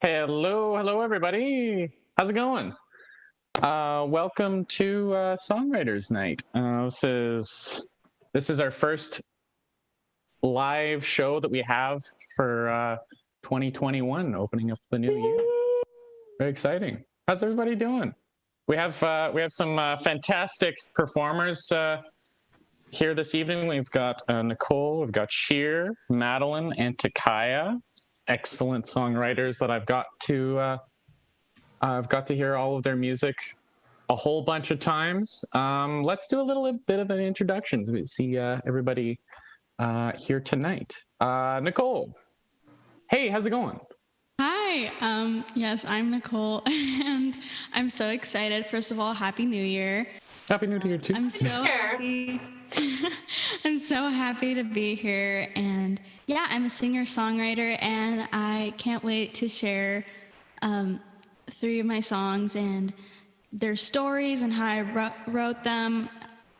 Hello, everybody. How's it going? Welcome to Songwriters Night. This is our first live show that we have for 2021, opening up the new year. Very exciting. How's everybody doing? We have some fantastic performers here this evening. We've got Nicole, we've got Shir, Madeline, and Tkaia. Excellent songwriters that I've got to hear all of their music a whole bunch of times. Let's do a little bit of an introduction so we see everybody here tonight. Nicole, hey, how's it going? Hi, yes, I'm Nicole, and I'm so excited. First of all, Happy New Year. Happy New Year too. I'm so happy. I'm so happy to be here, and yeah, I'm a singer-songwriter, and I can't wait to share 3 of my songs and their stories and how I wrote them.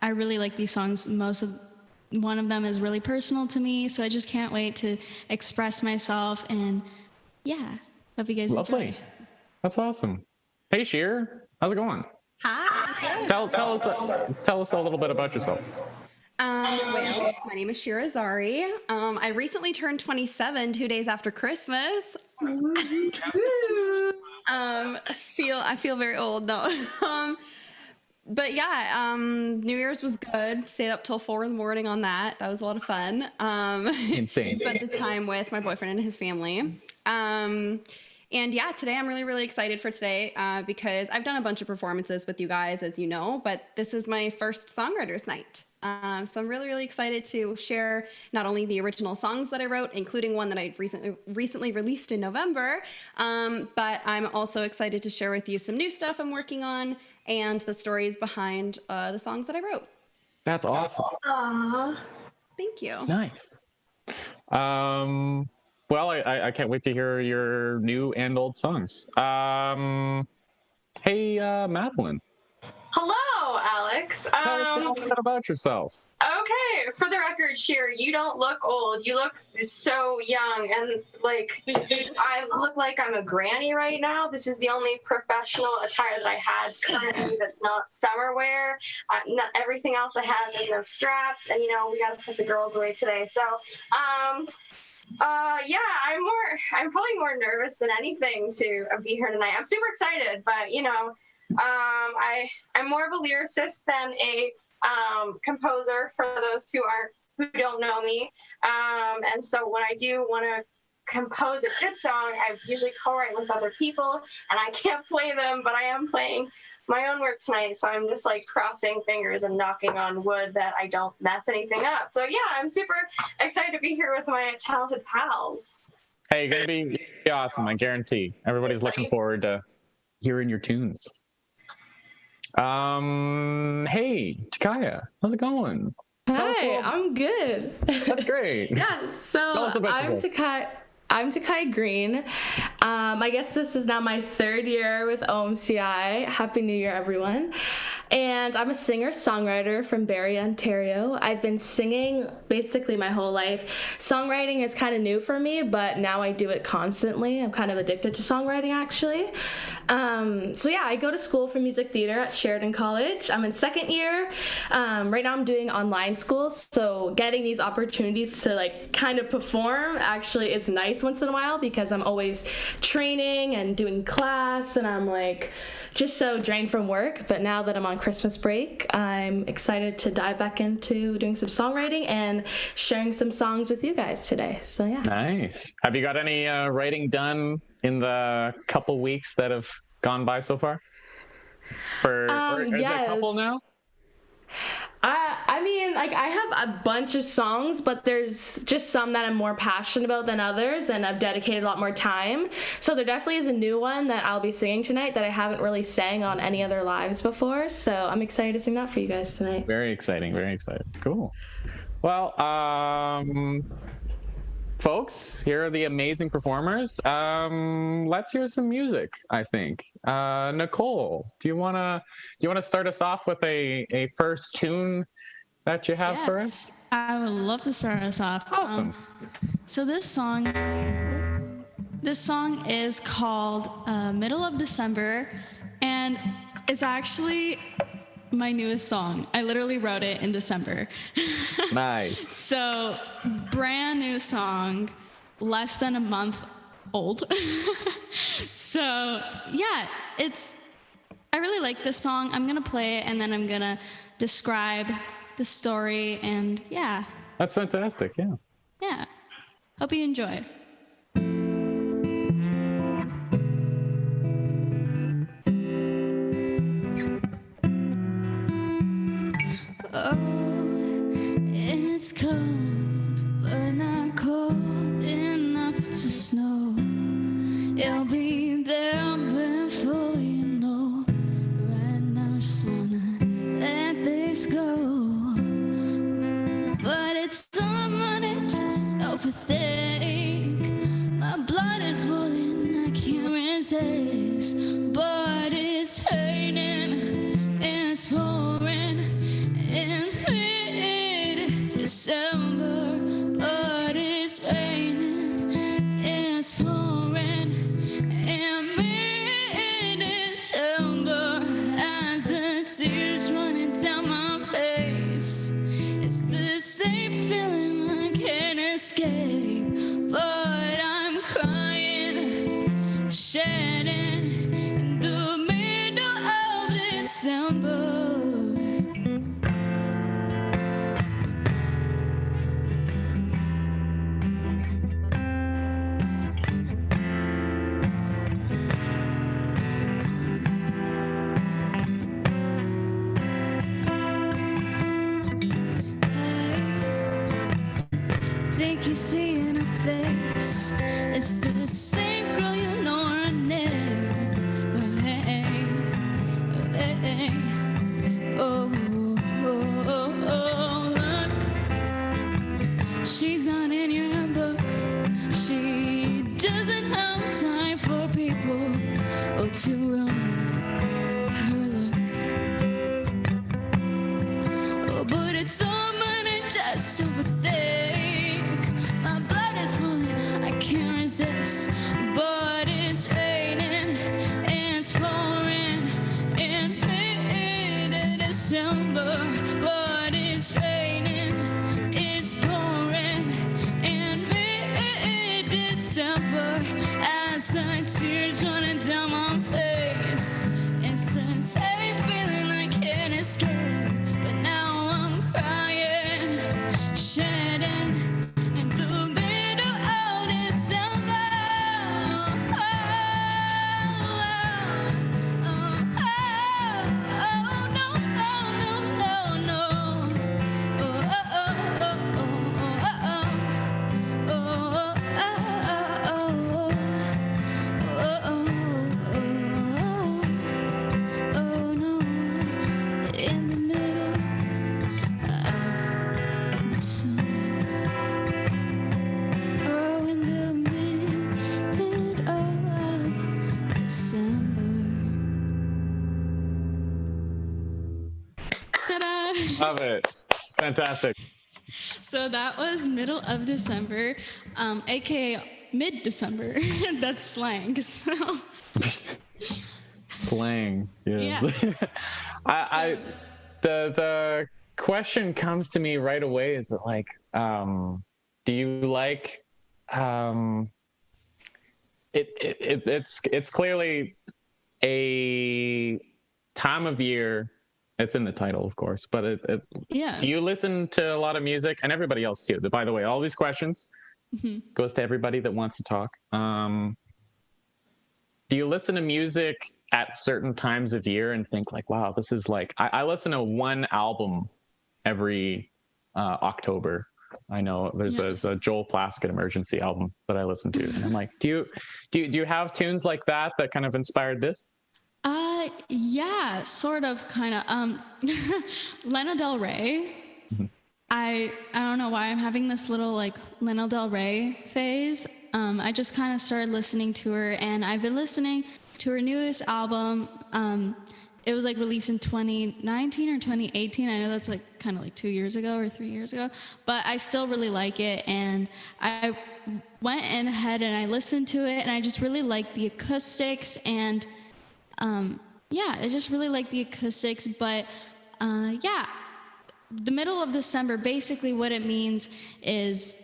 I really like these songs. One of them is really personal to me, so I just can't wait to express myself, and yeah, hope you guys enjoy. That's awesome. Hey, Shir, how's it going? Hi. Tell us a little bit about yourself. Well, my name is Shir Azari. I recently turned 27 2 days after Christmas. I feel very old. No. But yeah, New Year's was good. Stayed up till 4 in the morning on that. That was a lot of fun. Insane. Spent the time with my boyfriend and his family. And yeah, today I'm really, really excited for today because I've done a bunch of performances with you guys, as you know, but this is my first Songwriters Night. So I'm really, really excited to share not only the original songs that I wrote, including one that I recently released in November, but I'm also excited to share with you some new stuff I'm working on and the stories behind the songs that I wrote. That's awesome. Aww. Thank you. Nice. Well, I can't wait to hear your new and old songs. Hey, Madeline. Hello, Alex. Tell us a little bit about yourself. Okay, for the record, Shir, you don't look old. You look so young, and like I look like I'm a granny right now. This is the only professional attire that I had currently that's not summer wear. Not everything else I have is no straps, and we got to put the girls away today. So, yeah, I'm probably more nervous than anything to be here tonight. I'm super excited, but I'm more of a lyricist than a composer, for those who don't know me. And so when I do want to compose a good song, I usually co-write with other people, and I can't play them, but I am playing my own work tonight, so I'm just like crossing fingers and knocking on wood that I don't mess anything up. So yeah, I'm super excited to be here with my talented pals. Hey, you're gonna be awesome, I guarantee. Everybody's looking forward to hearing your tunes. Hey, Tkaia, how's it going? Hi, I'm good. That's great. Yeah, so I'm Tkaia Green. I guess this is now my 3rd year with OMCI. Happy New Year, everyone. And I'm a singer-songwriter from Barrie, Ontario. I've been singing basically my whole life. Songwriting is kind of new for me, but now I do it constantly. I'm kind of addicted to songwriting, actually. So yeah, I go to school for music theater at Sheridan College. I'm in 2nd year. Right now I'm doing online school, so getting these opportunities to like kind of perform actually is nice once in a while because I'm always training and doing class, and I'm like just so drained from work. But now that I'm on Christmas break, I'm excited to dive back into doing some songwriting and sharing some songs with you guys today. So yeah. Nice. Have you got any writing done in the couple weeks that have gone by so far? Or is it a couple now? I mean, like, I have a bunch of songs, but there's just some that I'm more passionate about than others, and I've dedicated a lot more time. So there definitely is a new one that I'll be singing tonight that I haven't really sang on any other lives before. So I'm excited to sing that for you guys tonight. Very exciting, very exciting. Cool. Well, folks, here are the amazing performers. Let's hear some music, I think. Nicole, do you wanna start us off with a first tune that you have for us? I would love to start us off. Awesome. So this song This song is called Middle of December, and it's actually my newest song. I literally wrote it in December. Nice. So, brand new song, less than a month old. So, yeah, I really like this song. I'm going to play it and then I'm going to describe the story, and yeah. That's fantastic, yeah. Yeah. Hope you enjoy. Oh, it's cold, but not cold enough to snow. It'll be there before you know. Right now, I just wanna let this go. But it's someone I just overthink. My blood is boiling, I can't resist. But it's raining, it's pouring in mid-December. But it's raining, it's pouring in mid-December. As the tears running down my face, it's the same feeling I can't escape. But I'm crying, shedding in the middle of December. Think you see in her face, it's the same girl, you know her name. Oh, oh, oh, oh, look, she's not in your book. She doesn't have time for people, oh, to ruin her look. Oh, but it's all mine and just overthink. My blood is boiling, I can't resist. But it's raining, it's pouring in mid-December. But it's raining, it's pouring in mid-December. As the tears running down my face, it's the same feeling I can't escape. But now I'm crying, shedding in the middle of December. Oh, oh, oh, oh, no, no, no, no, no. Oh, oh, oh, oh, oh, oh, oh, oh, no, in the middle of summer. Oh, in the middle of December. Ta-da! Love it. Fantastic. So that was middle of December, aka mid-December. That's slang. So Slang. Yeah. Yeah. The question comes to me right away, is that like, do you like, it's clearly a time of year. It's in the title, of course, but yeah. do you listen to a lot of music? And everybody else too. By the way, all these questions goes to everybody that wants to talk. Do you listen to music at certain times of year and think like, wow, this is like, I listen to one album every October. I know there's a Joel Plaskett Emergency album that I listen to, and I'm like, do you have tunes like that kind of inspired this? Yeah, sort of, kind of. Lana Del Rey. I don't know why I'm having this little like Lana Del Rey phase. I just kind of started listening to her, and I've been listening to her newest album, it was like released in 2019 or 2018. I know that's like kind of like 2 years ago or 3 years ago, but I still really like it. And I went in ahead and I listened to it, and I just really liked the acoustics, and yeah, I just really like the acoustics. But yeah, the middle of December, basically what it means is,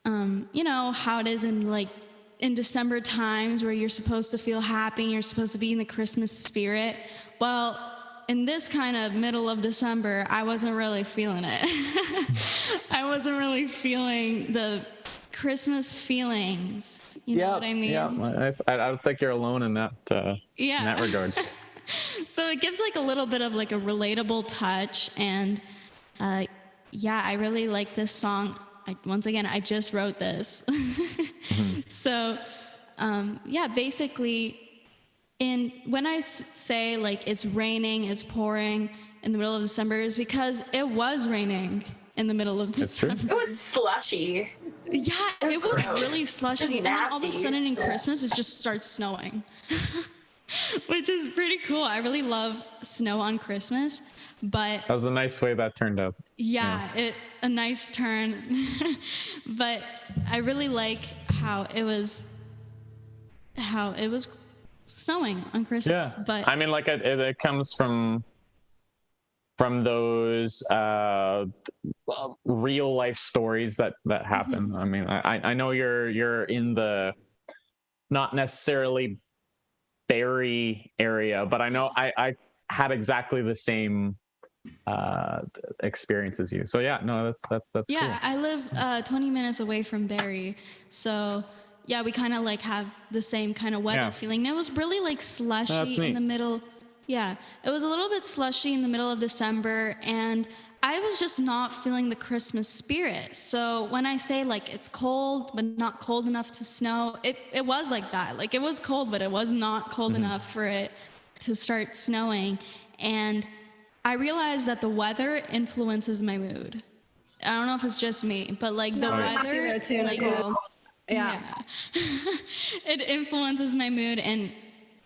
you know how it is in December times where you're supposed to feel happy, you're supposed to be in the Christmas spirit. Well, in this kind of middle of December, I wasn't really feeling it. I wasn't really feeling the Christmas feelings. You know what I mean? Yeah, I don't think you're alone in that, in that regard. So it gives like a little bit of like a relatable touch, and yeah, I really like this song. Once again, I just wrote this. So yeah, basically, when I say like it's raining, it's pouring in the middle of December, is because it was raining in the middle of December. It was slushy. Yeah, it was gross. really slushy, and then all of a sudden in Christmas it just starts snowing. Which is pretty cool. I really love snow on Christmas, but that was a nice way that turned out. Yeah, a nice turn. But I really like how it was snowing on Christmas. Yeah, But I mean, like it comes from those real life stories that happen. I mean, I know you're in the not necessarily Barrie area, but I know I had exactly the same experience as you. So yeah, no, that's yeah, cool. I live 20 minutes away from Barrie, so yeah, we kind of like have the same kind of weather feeling. It was really like slushy in the middle. Yeah, it was a little bit slushy in the middle of December, and I was just not feeling the Christmas spirit. So when I say like it's cold but not cold enough to snow, it was like that. Like it was cold, but it was not cold enough for it to start snowing. And I realized that the weather influences my mood. I don't know if it's just me, but like the weather, there too, like, Nicole. Yeah. It influences my mood. And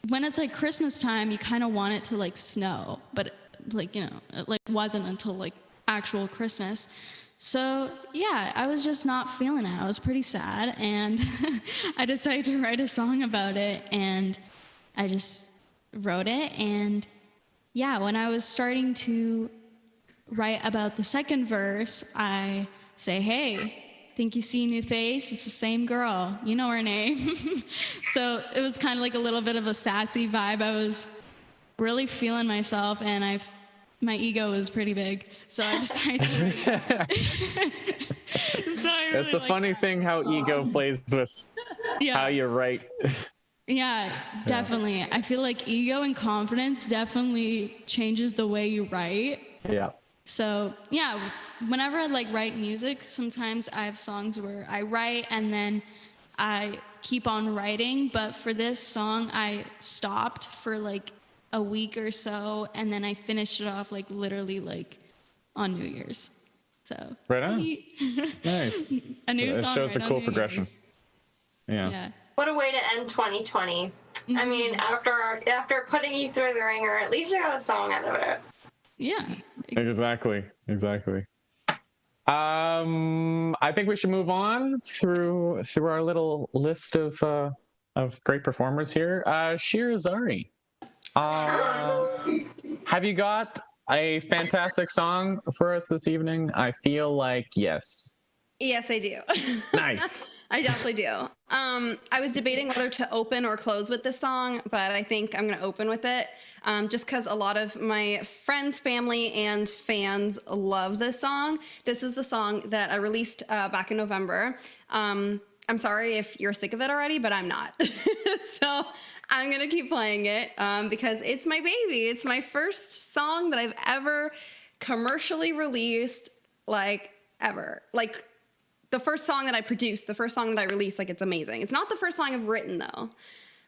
when it's like Christmas time, you kind of want it to like snow, but like, you know, it like wasn't until like actual Christmas. So yeah, I was just not feeling it. I was pretty sad, and I decided to write a song about it, and I just wrote it. And yeah, when I was starting to write about the second verse, I say, hey, think you see a new face? It's the same girl. You know her name. So it was kind of like a little bit of a sassy vibe. I was really feeling myself, and my ego was pretty big, so I decided to It's a funny thing how ego plays with how you write. Yeah, definitely. I feel like ego and confidence definitely changes the way you write. Yeah. So yeah, whenever I like write music, sometimes I have songs where I write and then I keep on writing, but for this song I stopped for like a week or so, and then I finished it off like literally like on New Year's. So right on. Nice. A new song. It shows right a cool on New progression. Year's. Yeah. What a way to end 2020. I mean, after putting you through the ringer, at least you got a song out of it. Yeah. Exactly. I think we should move on through our little list of great performers here. Shir Azari. Have you got a fantastic song for us this evening? I feel like yes. Yes, I do. Nice. I definitely do. I was debating whether to open or close with this song, but I think I'm going to open with it, just because a lot of my friends, family, and fans love this song. This is the song that I released back in November. I'm sorry if you're sick of it already, but I'm not. So I'm going to keep playing it because it's my baby. It's my first song that I've ever commercially released, like, ever. Like, the first song that I produced, the first song that I released, like, it's amazing. It's not the first song I've written, though.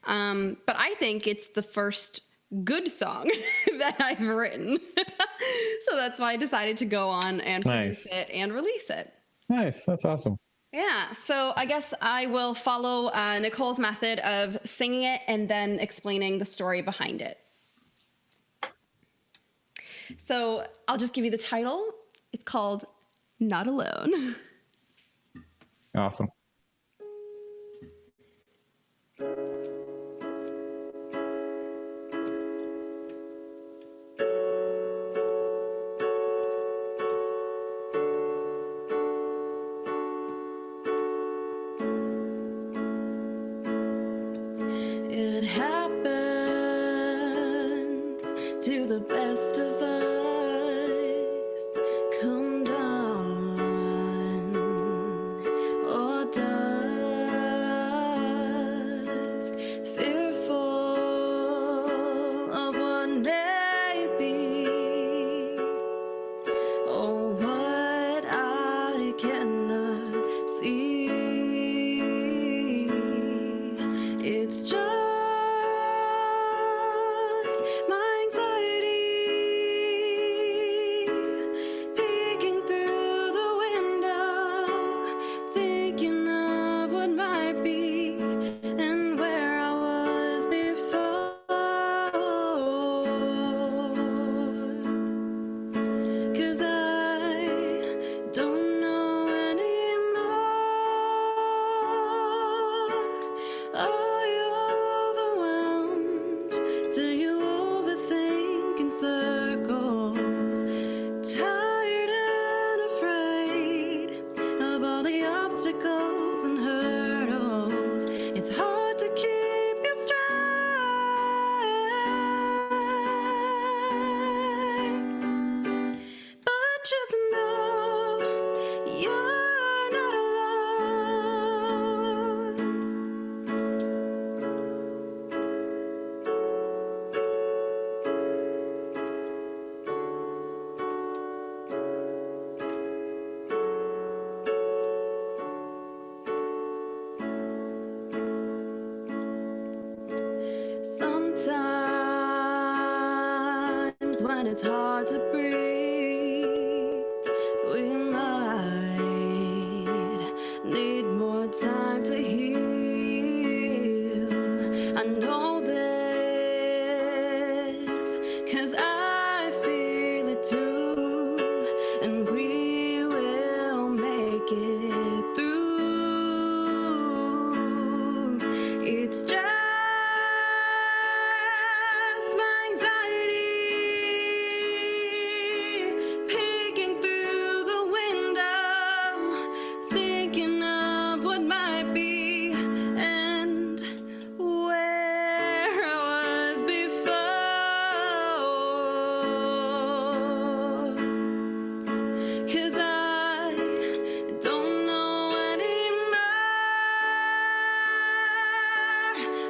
But I think it's the first good song that I've written. So that's why I decided to go on and produce it and release it. Nice. That's awesome. Yeah, so I guess I will follow Nicole's method of singing it and then explaining the story behind it. So I'll just give you the title. It's called Not Alone. Awesome. It happens to the best of us. Come dawn or dusk, fearful of what may be, or what I cannot see. It's just my anxiety peeking through the window, thinking of what might be and where I was before. 'Cause I don't know anymore. Are you overwhelmed? Do you overthink in circles? Tired and afraid of all the obstacles and hurdles. It's hard to keep you straight, but just know you're not alone. Sometimes when it's hard to breathe, we might need more time to heal. I know this, 'cause I feel it too, and we will make it through. It's just my anxiety peeking through the window, thinking of what might be and where I was before. 'Cause I don't know anymore.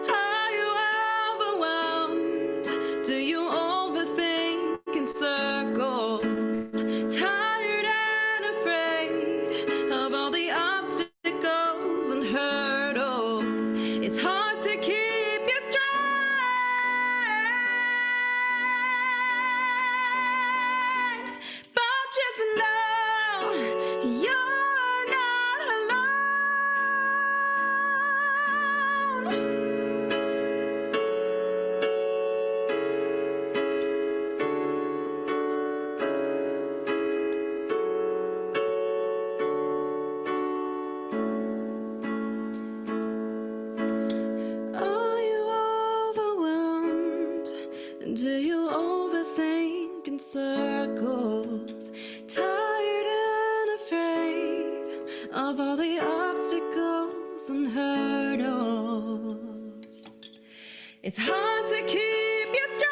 Are you overwhelmed? Do you overthink in circles? Tired and afraid of all the obstacles and hurdles. It's hard to keep you straight, but just know you're not alone. Are you overwhelmed? Do you overthink in circles? Tired and afraid of all the obstacles and hurdles. It's hard to keep you straight,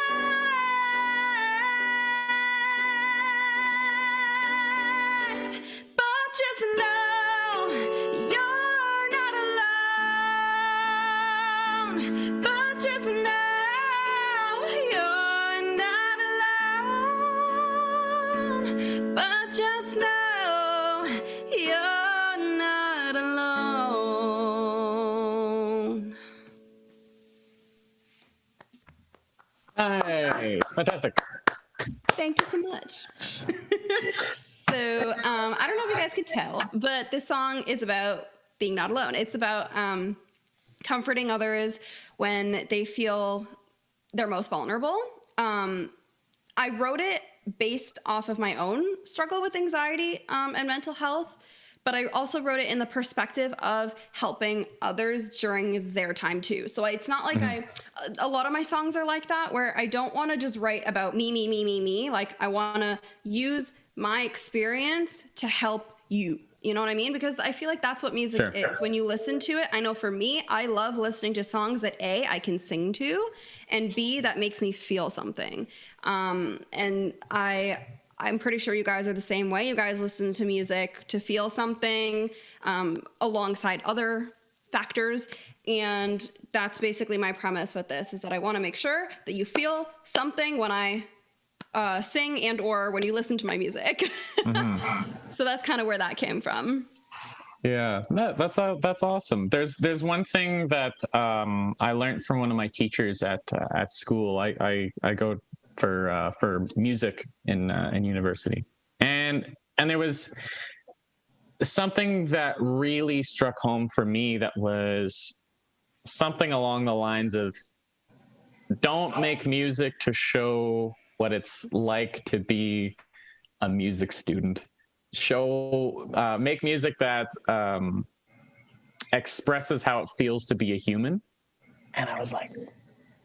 but just know you're not alone. But just know you're not alone. But just know you're not alone. Nice. Fantastic. Thank you so much. So I don't know if you guys could tell, but this song is about being not alone. It's about comforting others when they feel they're most vulnerable. I wrote it based off of my own struggle with anxiety and mental health, but I also wrote it in the perspective of helping others during their time too. So it's not like a lot of my songs are like that, where I don't want to just write about me. Like I want to use my experience to help you. You know what I mean? Because I feel like that's what music is. When you listen to it, I know for me, I love listening to songs that A, I can sing to, and B, that makes me feel something. And I'm pretty sure you guys are the same way. You guys listen to music to feel something alongside other factors. And that's basically my premise with this, is that I want to make sure that you feel something when I sing and or when you listen to my music. So that's kind of where that came from. Yeah, that's awesome. There's one thing that I learned from one of my teachers at school. I go for music in university, and there was something that really struck home for me, that was something along the lines of, don't make music to show what it's like to be a music student. Make music that expresses how it feels to be a human. And I was like,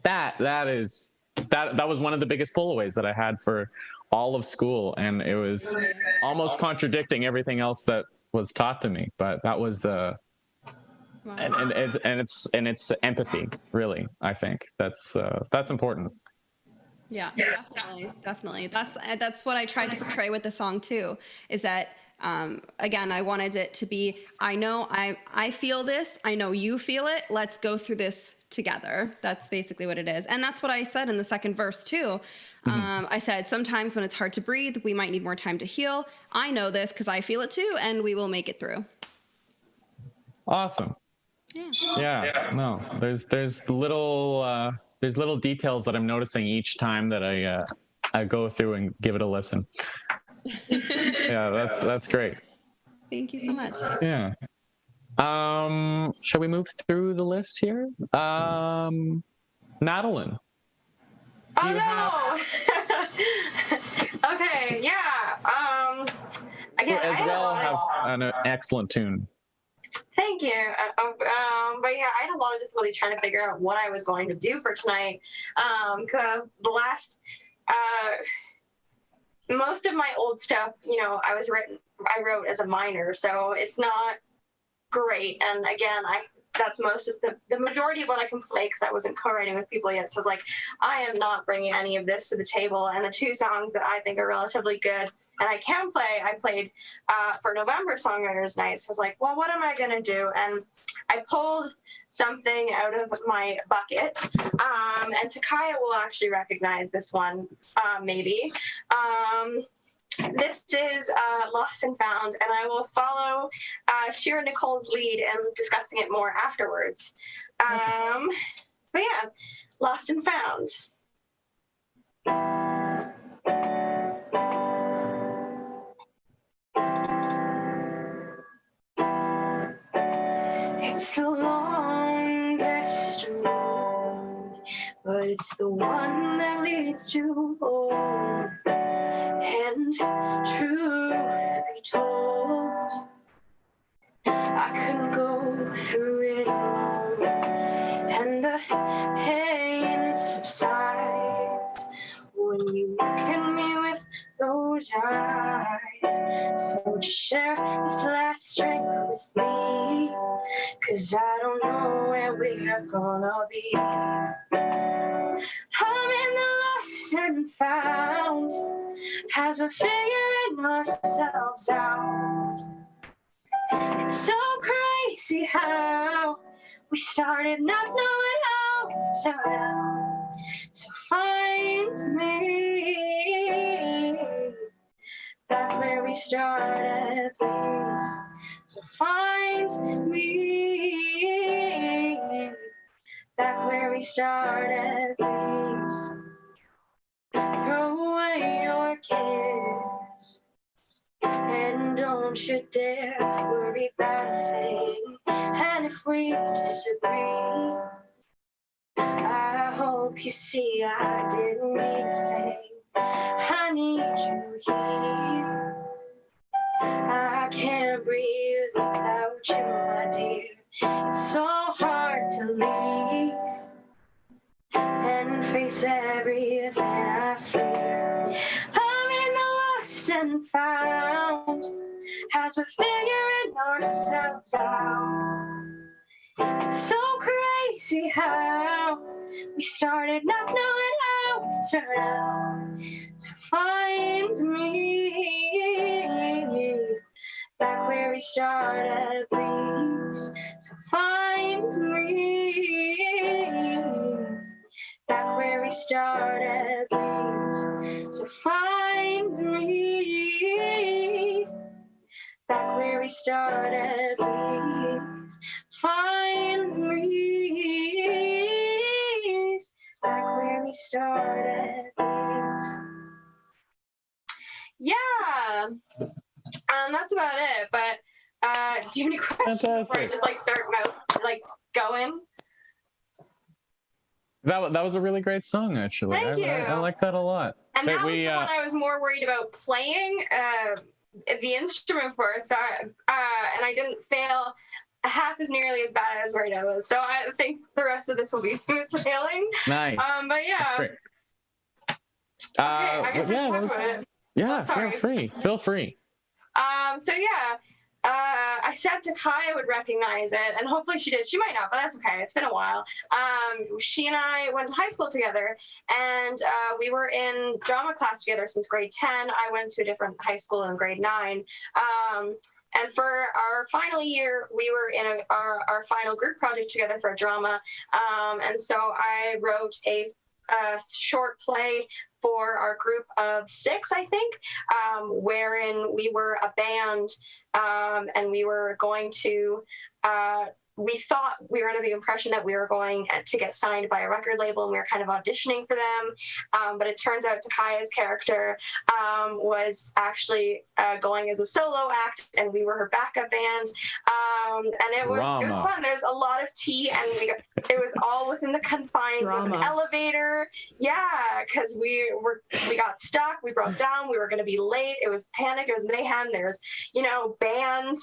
that was one of the biggest pullaways that I had for all of school, and it was almost contradicting everything else that was taught to me. But that was the and it's empathy, really. I think that's important. Yeah, definitely. That's what I tried to portray with the song too, is that again, I wanted it to be, I know I feel this, I know you feel it, let's go through this together. That's basically what it is. And that's what I said in the second verse too. I said, sometimes when it's hard to breathe, we might need more time to heal. I know this because I feel it too, and we will make it through. Awesome. Yeah. No, there's little details that I'm noticing each time that I go through and give it a listen. Yeah, that's great. Thank you so much. Yeah. Shall we move through the list here? Madeline. Oh no. Okay. Yeah. Again, as well have an excellent tune. Thank you. But yeah, I had a lot of difficulty trying to figure out what I was going to do for tonight, because the last, most of my old stuff, I wrote as a minor, so it's not great. And again, that's most of the majority of what I can play, because I wasn't co-writing with people yet. So it's like, I am not bringing any of this to the table. And the two songs that I think are relatively good and I can play, I played for November Songwriters Night. So I was like, well, what am I going to do? And I pulled something out of my bucket. And Tkaia will actually recognize this one, maybe. This is Lost and Found, and I will follow Shir and Nicole's lead in discussing it more afterwards. But yeah, Lost and Found. It's the longest road, but it's the one that leads to home. And truth be told, I couldn't go through it alone. And the pain subsides when you look at me with those eyes. So just share this last drink with me, 'cause I don't know where we're gonna be. I'm in the lost and found as we're figuring ourselves out. It's so crazy how we started not knowing how to turn out. So find me back where we started, please. So find me back where we started, please. Throw away your cares and don't you dare worry about a thing. And if we disagree, I hope you see I didn't mean a thing. I need you here. I can't breathe without you, my dear. It's so hard to leave and face everything I fear. I'm in the lost and found as we're figuring ourselves out. It's so crazy how we started not knowing how to turn out. So find me back where we started, please. So find me back where we started, please. So find me back where we started, please. Find me back where we started, please. Yeah, that's about it. But do you have any questions before I just start going? That was a really great song, actually. Thank you. I like that a lot. And that was the one I was more worried about playing the instrument for. So, and I didn't fail half as nearly as bad as where I was. So I think the rest of this will be smooth sailing. Nice. But yeah. Okay, I guess yeah, talk about it. Yeah, feel free. So yeah, I said Tkaia would recognize it, and hopefully she did. She might not, but that's okay. It's been a while. She and I went to high school together, and we were in drama class together since grade 10. I went to a different high school in grade 9. And for our final year, we were in our final group project together for a drama. And so I wrote a short play for our group of 6, I think, wherein we were a band, and we were going to, we thought we were under the impression that we were going to get signed by a record label, and we were kind of auditioning for them. But it turns out Tkaia's character was actually going as a solo act, and we were her backup band. And it was fun. There's a lot of tea, and it was all within the confines of an elevator. Yeah, because we got stuck, we broke down, we were going to be late. It was panic, it was mayhem. There's, band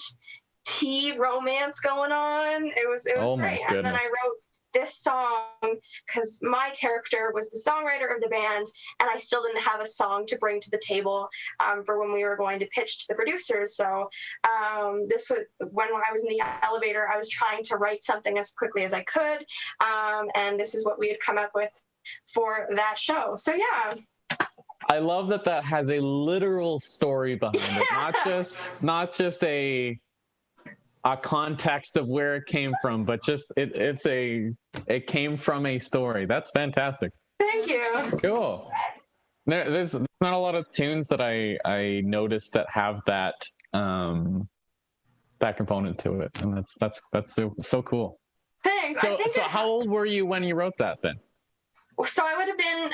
tea romance going on. It was great. And then I wrote this song because my character was the songwriter of the band, and I still didn't have a song to bring to the table for when we were going to pitch to the producers. So this was when I was in the elevator. I was trying to write something as quickly as I could, and this is what we had come up with for that show. So yeah. I love that has a literal story behind it, not just a context of where it came from, but just it came from a story. That's fantastic. Thank you. Cool. There's not a lot of tunes that I noticed that have that component to it, and that's so cool. Thanks. So how old were you when you wrote that then? So I would have been,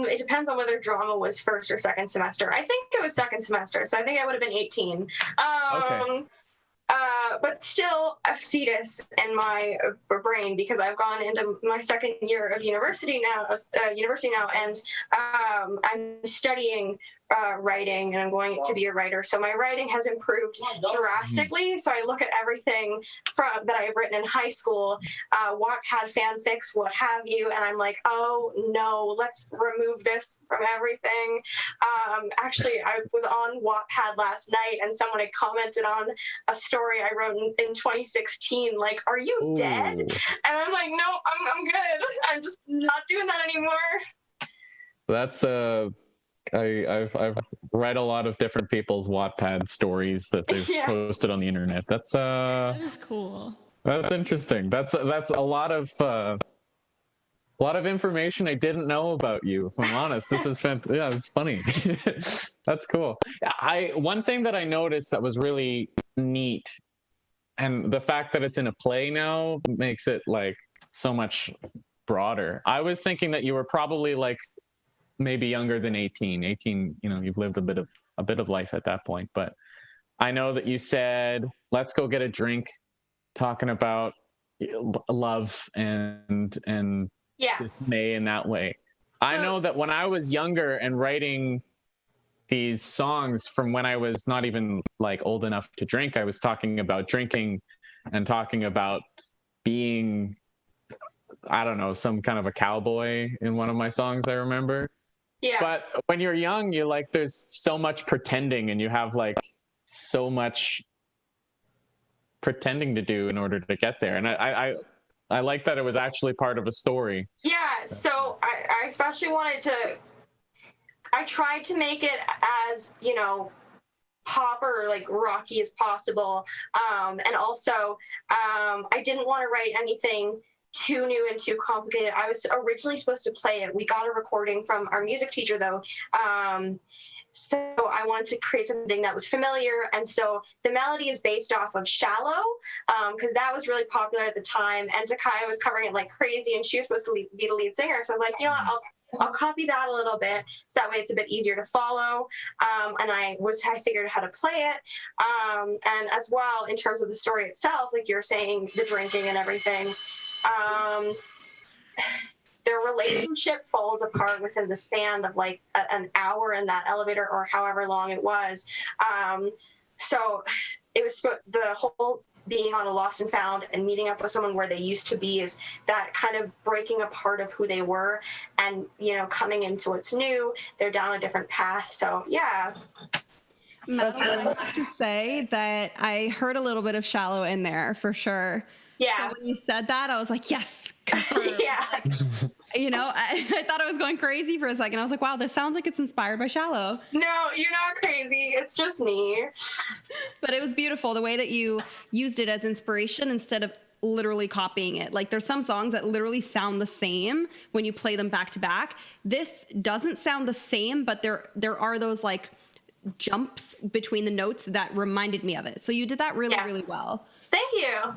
it depends on whether drama was first or second semester. I think it was second semester, so I think I would have been 18. Okay. But still a fetus in my brain, because I've gone into my second year of university now, and I'm studying writing, and I'm going to be a writer. So my writing has improved drastically. So I look at everything that I've written in high school, Wattpad fanfics, what have you, and I'm like, oh no, let's remove this from everything. Actually, I was on Wattpad last night, and someone had commented on a story I wrote in 2016, like, are you dead? And I'm like, no, I'm good. I'm just not doing that anymore. That's I've read a lot of different people's Wattpad stories that they've posted on the internet. That is cool. That's interesting. That's a lot of information I didn't know about you, if I'm honest. This is yeah, it's funny. That's cool. One thing that I noticed that was really neat, and the fact that it's in a play now makes it like so much broader. I was thinking that you were probably like maybe younger than 18. You've lived a bit of life at that point. But I know that you said, let's go get a drink, talking about love and dismay in that way. I know that when I was younger and writing these songs from when I was not even like old enough to drink, I was talking about drinking and talking about being, I don't know, some kind of a cowboy in one of my songs, I remember. Yeah. But when you're young, you like, there's so much pretending and you have like so much pretending to do in order to get there. And I like that it was actually part of a story. Yeah, so I especially wanted to, I tried to make it as, you know, pop or like rocky as possible. And also, I didn't want to write anything too new and too complicated. I was originally supposed to play it. We got a recording from our music teacher though. So I wanted to create something that was familiar. And so the melody is based off of Shallow, because that was really popular at the time. And Tkaia was covering it like crazy, and she was supposed to be the lead singer. So I was like, you know what, I'll copy that a little bit, so that way it's a bit easier to follow. And I figured out how to play it. And as well, in terms of the story itself, like you're saying, the drinking and everything, their relationship falls apart within the span of like an hour in that elevator or however long it was. So it was the whole being on a lost and found and meeting up with someone where they used to be, is that kind of breaking apart of who they were and, you know, coming into what's new. They're down a different path. So yeah. Madeline, I have to say that I heard a little bit of Shallow in there for sure. Yeah. So when you said that, I was like, yes, confirmed. Yeah. Like, you know, I thought I was going crazy for a second. I was like, wow, this sounds like it's inspired by Shallow. No, you're not crazy. It's just me. But it was beautiful the way that you used it as inspiration instead of literally copying it. Like there's some songs that literally sound the same when you play them back to back. This doesn't sound the same, but there are those like jumps between the notes that reminded me of it. So you did that really, really well. Thank you.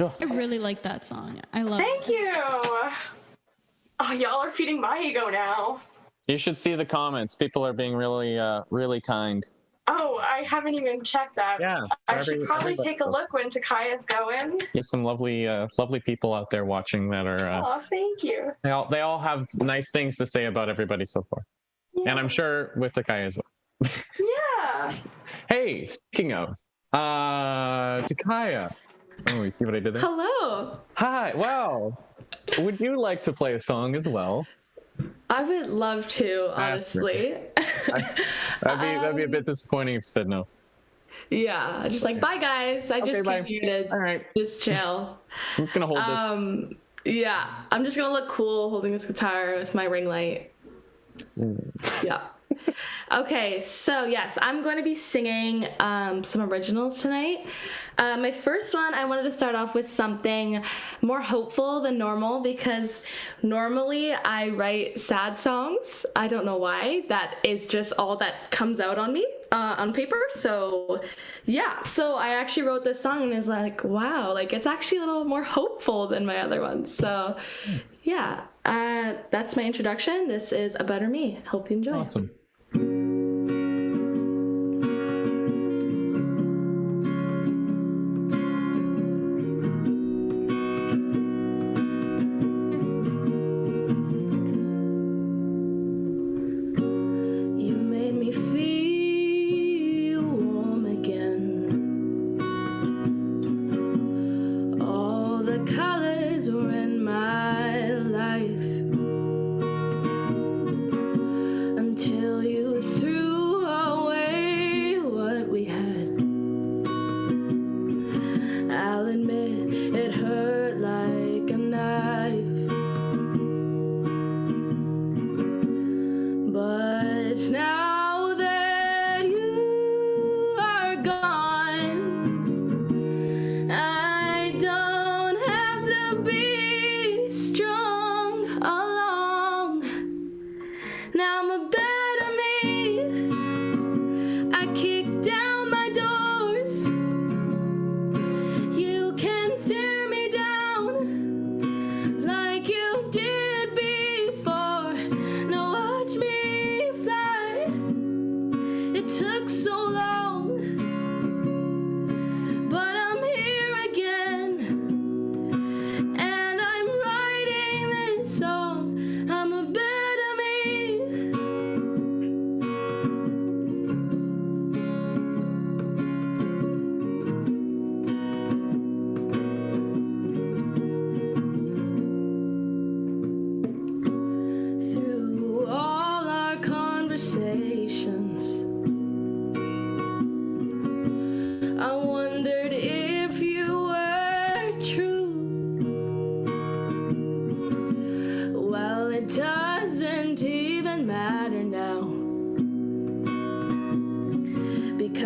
I really like that song. I love Thank you. Oh, y'all are feeding my ego now. You should see the comments. People are being really, really kind. Oh, I haven't even checked that. Yeah. I should probably take a look when Tkaia's going. There's some lovely, lovely people out there watching that are. Oh, thank you. They all have nice things to say about everybody so far, Yeah. and I'm sure with Tkaia as well. Yeah. Hey, speaking of, Tkaia. Oh, you see what I did there? Hello. Hi. Well, would you like to play a song as well? I would love to, honestly. That'd be a bit disappointing if you said no. Yeah, just like, bye guys. I just bye. came here to All right. just chill. I'm just gonna hold this. Yeah, I'm just gonna look cool holding this guitar with my ring light. Yeah. Okay, so yes, I'm going to be singing some originals tonight. My first one, I wanted to start off with something more hopeful than normal, because normally I write sad songs. I don't know why. That is just all that comes out on me on paper. So yeah, so I actually wrote this song and it's like, wow, like it's actually a little more hopeful than my other ones. So yeah, that's my introduction. This is A Better Me. Hope you enjoy. Awesome. Until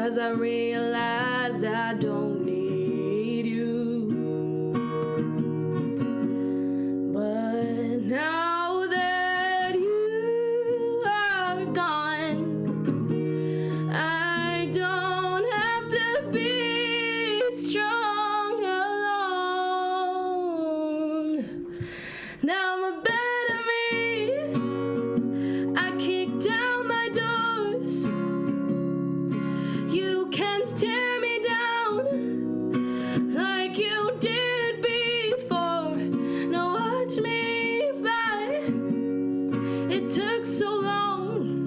'cause I realize I don't need you. But now that you are gone, I don't have to be strong alone. Now I'm a better me. I kick down my doors. You can't tear me down like you did before. Now watch me fly. It took so long,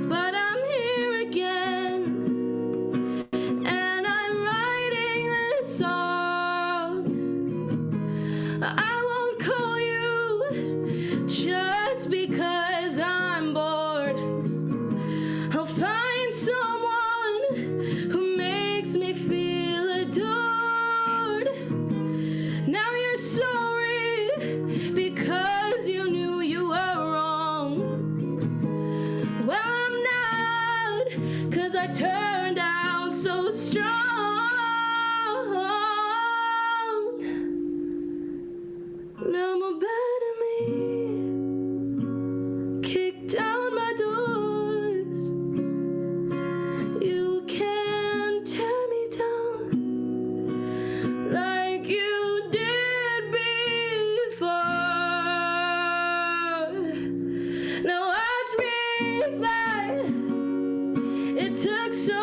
but I'm here again, and I'm writing this song. I won't call you just because I'm bored. I'll find someone who makes me feel adored. Now you're sorry because you knew you were wrong. Well, I'm not, 'cause I turned out so strong. Now I'm a better me. Kick down my doors. You can't tear me down like you did before. Now watch me fly. It took so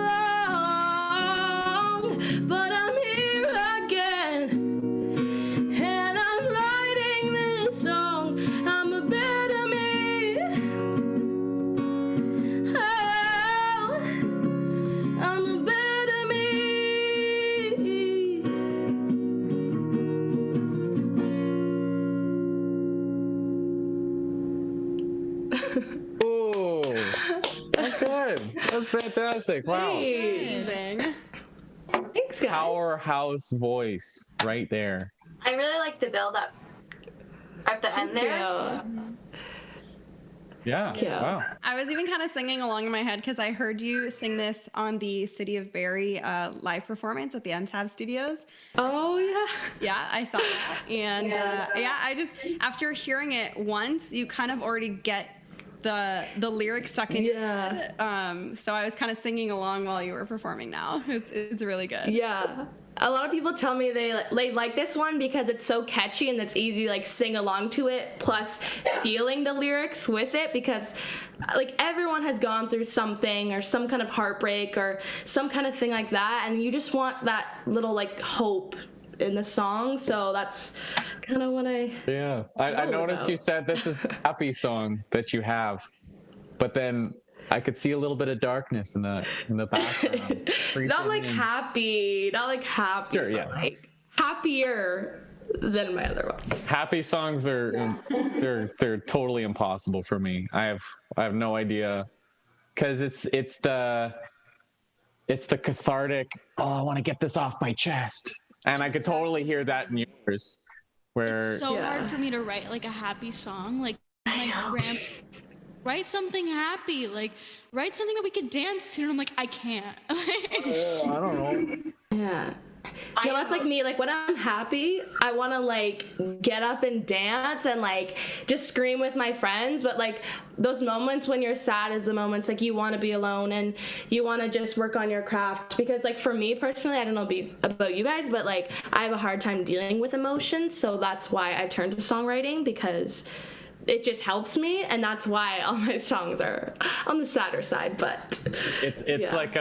long, but I'm here again, and I'm writing this song. I'm a better me. Oh, I'm a better me. Ooh, that's good. That's fantastic. Wow. Thanks. Amazing. Thanks, guys. Powerhouse voice right there. I really like the build up at the end there. Yeah. Yeah. Yeah. Wow. I was even kind of singing along in my head because I heard you sing this on the City of Barrie live performance at the MTAB Studios. Oh, yeah. Yeah, I saw that. And yeah, I just, after hearing it once, you kind of already get the lyrics stuck in your head. So I was kind of singing along while you were performing now. It's really good. Yeah. A lot of people tell me they like this one because it's so catchy and it's easy to like sing along to it, plus feeling the lyrics with it, because like everyone has gone through something or some kind of heartbreak or some kind of thing like that, and you just want that little like hope in the song. So that's kind of what I noticed you said this is the happy song that you have, but then I could see a little bit of darkness in the background. not like happy, Sure, yeah. but like happier than my other ones. Happy songs are they're totally impossible for me. I have no idea, because it's the cathartic. Oh, I want to get this off my chest, and I could totally hear that in yours. Where It's so hard for me to write like a happy song. Like my grandpa, write something happy, like write something that we could dance to. And I'm like, I can't. I don't know. Yeah. No, that's like me. Like when I'm happy, I want to like get up and dance and like just scream with my friends. But like those moments when you're sad is the moments like you want to be alone and you want to just work on your craft. Because like for me personally, I don't know about you guys, but like I have a hard time dealing with emotions. So that's why I turned to songwriting, because it just helps me, and that's why all my songs are on the sadder side. But it's like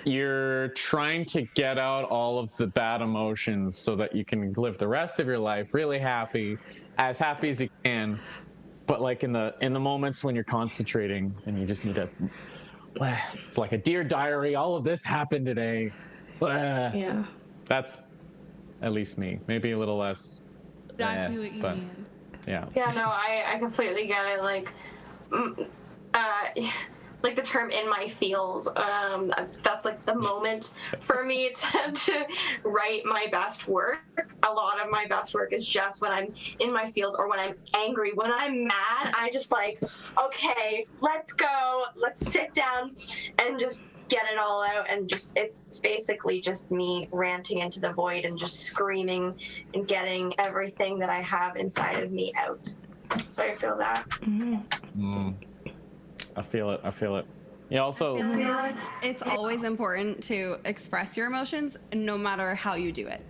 you're trying to get out all of the bad emotions so that you can live the rest of your life really happy as you can. But like in the moments when you're concentrating, then you just need to. It's like a Dear Diary. All of this happened today. yeah, That's at least me. Maybe a little less. Exactly what you mean. Yeah. Yeah, no, I completely get it. Like, like the term "in my feels." That's like the moment for me to write my best work. A lot of my best work is just when I'm in my feels or when I'm angry. When I'm mad, I just like, okay, let's go, let's sit down and just get it all out. And just, it's basically just me ranting into the void and just screaming and getting everything that I have inside of me out. So I feel that. I feel it. I feel it. Yeah. Also, it's always important to express your emotions, no matter how you do it.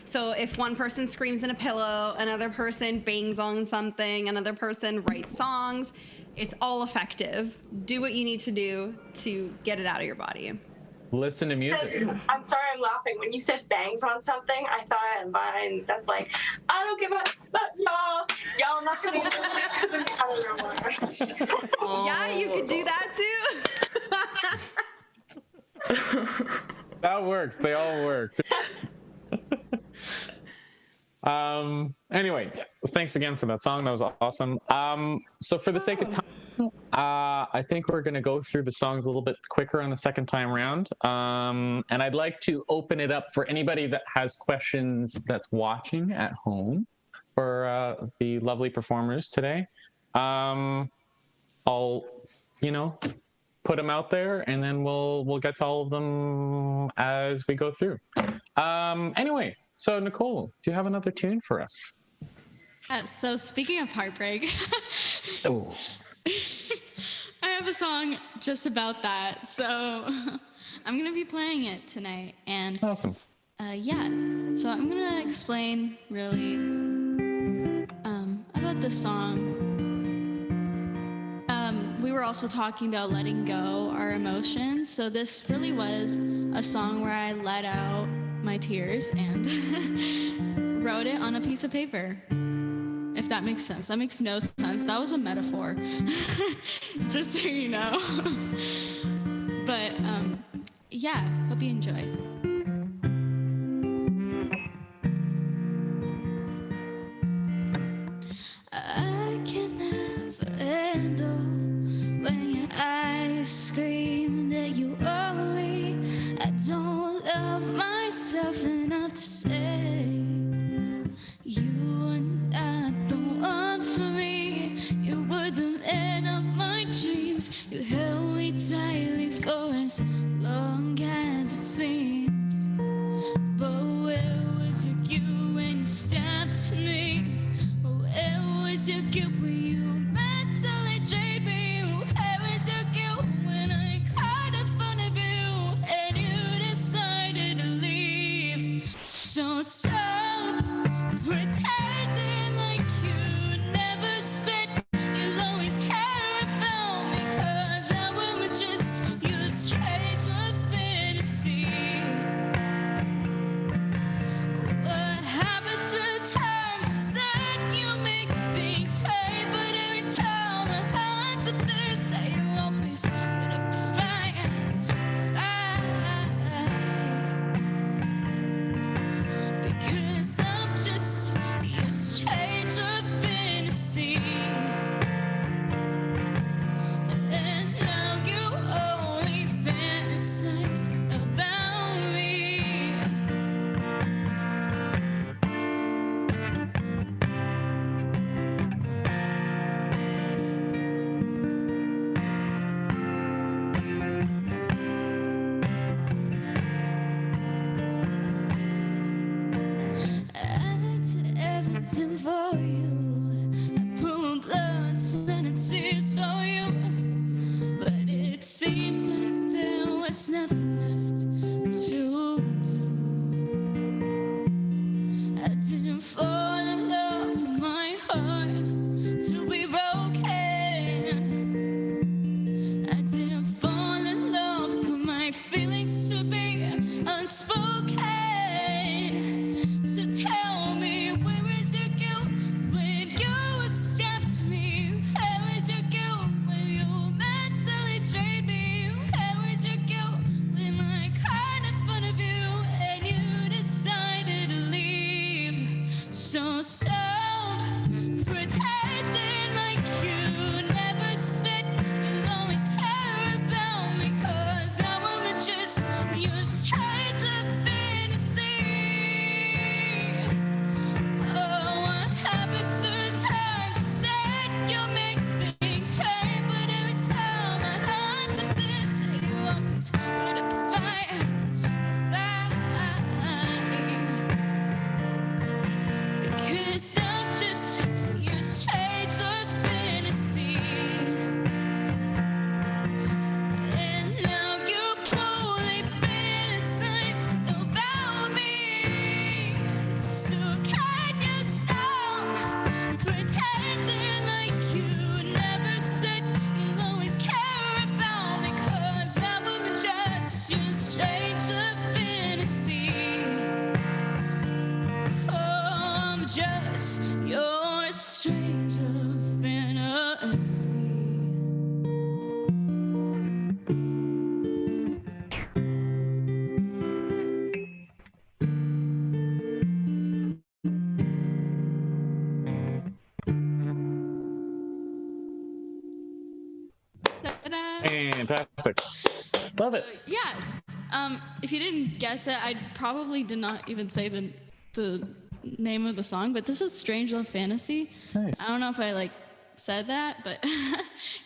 So if one person screams in a pillow, another person bangs on something, another person writes songs, it's all effective. Do what you need to do to get it out of your body. Listen to music. I'm sorry, I'm laughing. When you said bangs on something, I thought I had a line that's like, I don't give a but y'all not gonna get this. Yeah, you could do that too. That works. They all work. Anyway, thanks again for that song. That was awesome. So for the sake of time, I think we're going to go through the songs a little bit quicker on the second time round. And I'd like to open it up for anybody that has questions that's watching at home for the lovely performers today. I'll, put them out there, and then we'll get to all of them as we go through. Anyway, so Nicole, do you have another tune for us? So speaking of heartbreak, Oh. I have a song just about that. So I'm going to be playing it tonight. And Awesome. so I'm going to explain really about this song. We were also talking about letting go our emotions. So this really was a song where I let out my tears and wrote it on a piece of paper. If that makes sense. That makes no sense. That was a metaphor. Just so you know. But hope you enjoy. I can never handle when your eyes scream that you worry. I don't love myself enough to say you are not the one for me. You were the man of my dreams. You held me tightly for as long as it seems. But where was your guilt when you stabbed me? Where was your guilt when you mentally drained me? Where was your guilt when I cried in front of you and you decided to leave? Don't stop pretending like you never said you'll always care about me, 'cause I will just use strange love fantasy. What happened to time? Said you make things right, but every time I line up this, you always put up a fight. Because I'm just your strange love fantasy. And now you only fantasize about me. I did everything for you. I put blood, sweat, and tears for you. But it seems like there was nothing left to do. I didn't fall in love with my heart to be broken. I didn't fall in love with my feelings to be unspoken. So tell me, where is your guilt when you stabbed me? Where is your guilt when you mentally drained me? Where is your guilt when I cried in front of you and you decided to leave? So stop pretending like you never said you'll always care about Fantastic. Love it. Yeah. If you didn't guess it, I probably did not even say the name of the song, but this is Strange Love Fantasy. Nice. I don't know if I said that, but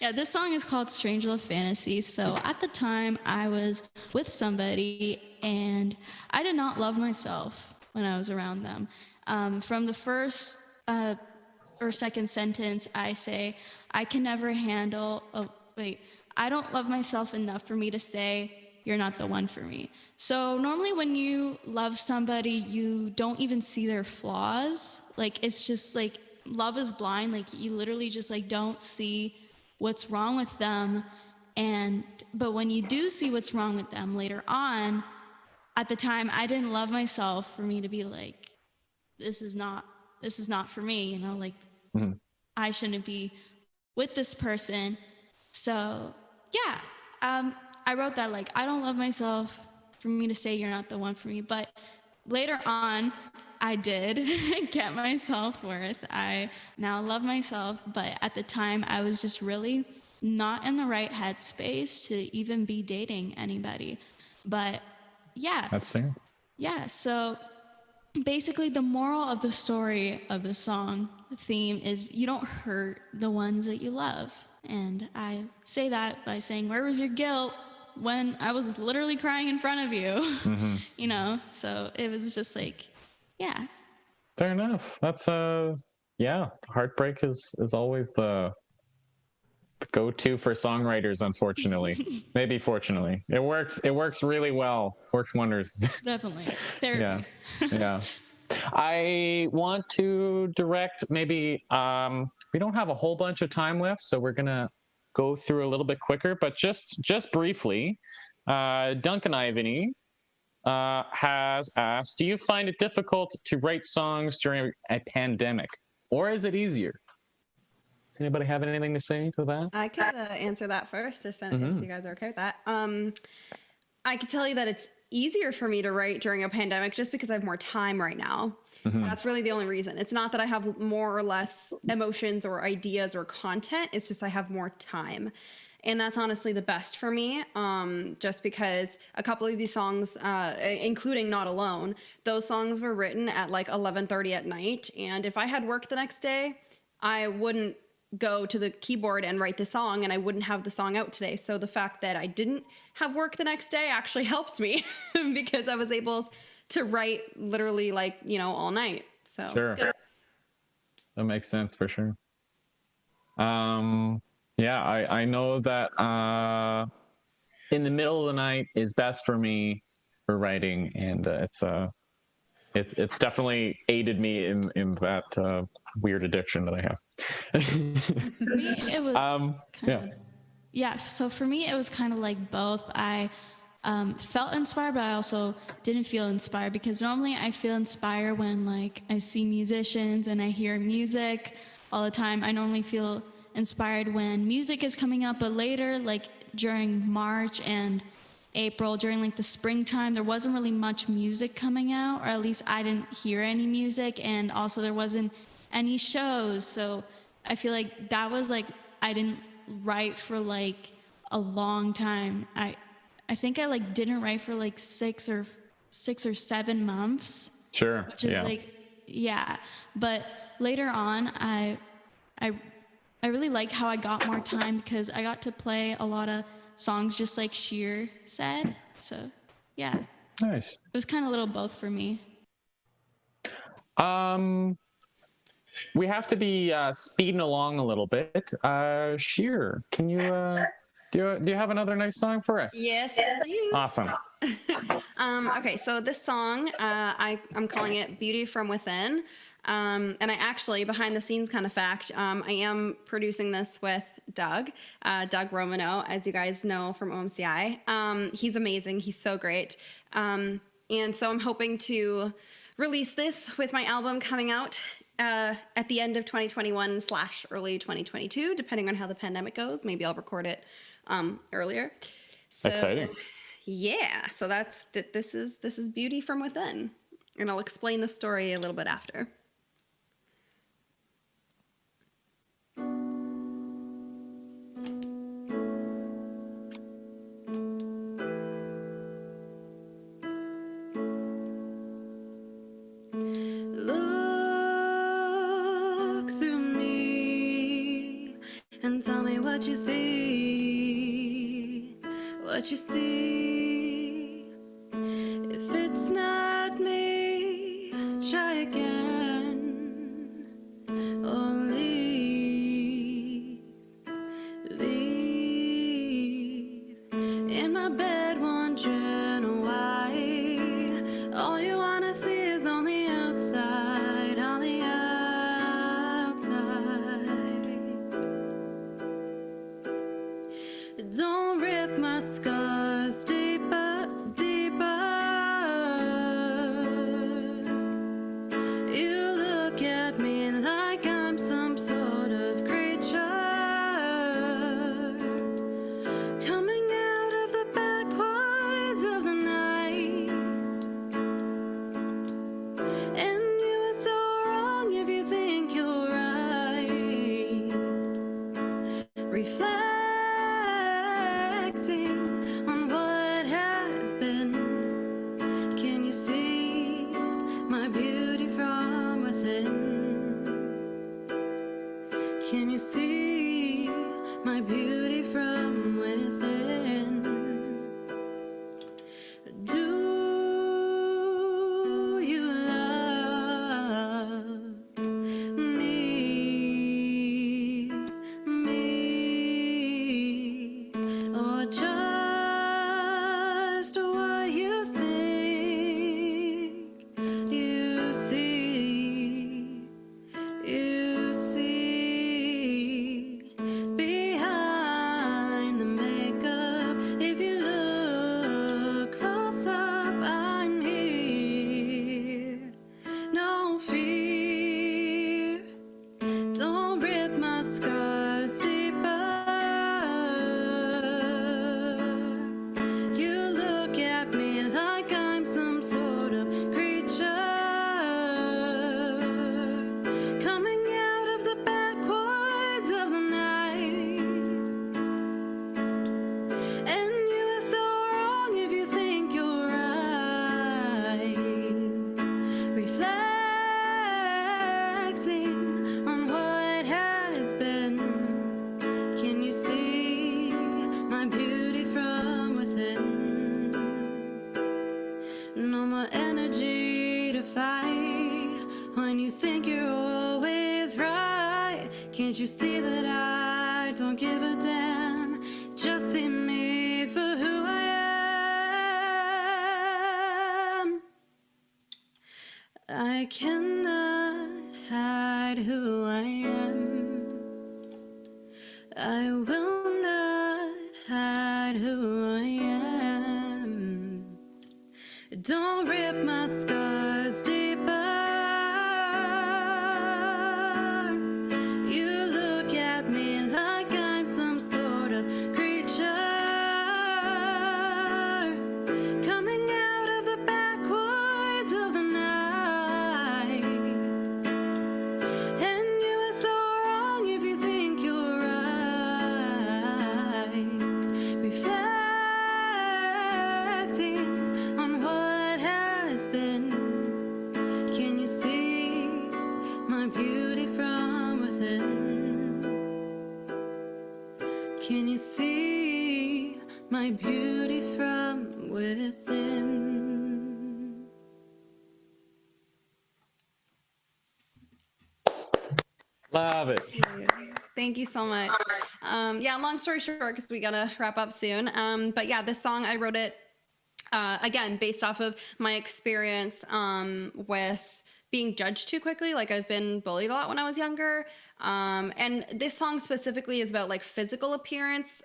yeah, this song is called Strange Love Fantasy. So at the time I was with somebody and I did not love myself when I was around them. From the first or second sentence, I say, I can never handle, I don't love myself enough for me to say, you're not the one for me. So normally when you love somebody, you don't even see their flaws. It's just love is blind. You literally just don't see what's wrong with them. But when you do see what's wrong with them later on, at the time, I didn't love myself for me to be this is not for me, Mm-hmm. I shouldn't be with this person. So yeah, I wrote that I don't love myself for me to say you're not the one for me. But later on, I did get my self-worth. I now love myself, but at the time I was just really not in the right headspace to even be dating anybody. But yeah. That's fair. Yeah, so basically the moral of the story of the song, the theme is you don't hurt the ones that you love. And I say that by saying, where was your guilt when I was literally crying in front of you? Mm-hmm. So it was just yeah. Fair enough. That's yeah, heartbreak is always the go-to for songwriters, unfortunately. Maybe fortunately. It works really well. Works wonders. Definitely. Therapy. Yeah. I want to direct maybe we don't have a whole bunch of time left, so we're gonna go through a little bit quicker, but just briefly, Duncan Ivany has asked, do you find it difficult to write songs during a pandemic, or is it easier? Does anybody have anything to say to that? I could answer that first if you guys are okay with that. I could tell you that it's easier for me to write during a pandemic just because I have more time right now. Mm-hmm. That's really the only reason. It's not that I have more or less emotions or ideas or content. It's just I have more time. And that's honestly the best for me, just because a couple of these songs, including Not Alone, those songs were written at 11:30 at night. And if I had work the next day, I wouldn't go to the keyboard and write the song, and I wouldn't have the song out today. So the fact that I didn't have work the next day actually helps me because I was able to write literally all night. So sure. It's good. That makes sense for sure. Yeah, I know that in the middle of the night is best for me for writing, and it's definitely aided me in that weird addiction that I have. For me, it was so for me, it was kind of like both. I felt inspired, but I also didn't feel inspired, because normally I feel inspired when I see musicians and I hear music all the time. I normally feel inspired when music is coming out, but later, during March and April, during the springtime, there wasn't really much music coming out, or at least I didn't hear any music, and also there wasn't any shows. So I feel that was I didn't write for a long time. I think I didn't write for 6 or 7 months. Sure. Which is yeah. But later on, I really like how I got more time, because I got to play a lot of songs just like Shir said. So yeah. Nice. It was kind of a little both for me. We have to be speeding along a little bit. Shir, can you do you have another nice song for us? Yes, I do. Awesome. Okay, so this song, I'm calling it Beauty from Within. And I actually, behind the scenes kind of fact, I am producing this with Doug Romano, as you guys know from OMCI. He's amazing. He's so great. And so I'm hoping to release this with my album coming out at the end of 2021/early 2022, depending on how the pandemic goes. Maybe I'll record it earlier. So, exciting. Yeah, so this is Beauty from Within, and I'll explain the story a little bit after. what you see, what you see. If it's not me, try again, or leave, leave. In my bed wondering why all you wanna see is on the outside, on the outside. Don't rip my scars deeper, deeper. You look at me like I'm some sort of creature coming out of the backwards of the night. And you are so wrong if you think you're right. Reflecting on what has been. Can you see my beauty from within? Can you see my beauty from within? Do you love me, me, or just what you think you see, you see behind the makeup? If you look close up, I'm here. No fear. Don't rip my scars deeper. You look at me like I'm some sort of creature coming out of the backwards of the night. And you are so wrong if you think you're right. Reflecting on what has been. Can you see my beauty from within? No more energy to fight when you think you're always right. Can't you see that I don't give a damn? Just see me for who I am. I cannot hide who I am. I will not hide who I am. Don't rip my scars deeper. You look at me like I'm some sort of creature coming out of the backwards of the night. And you are so wrong if you think you're right. Reflecting on what has been. Can you see my beauty from within? Can you see my beauty from within? Love it. Thank you so much. Yeah, long story short, because we gotta wrap up soon. But yeah, this song, I wrote it again based off of my experience with being judged too quickly. Like, I've been bullied a lot when I was younger. And this song specifically is about like physical appearance.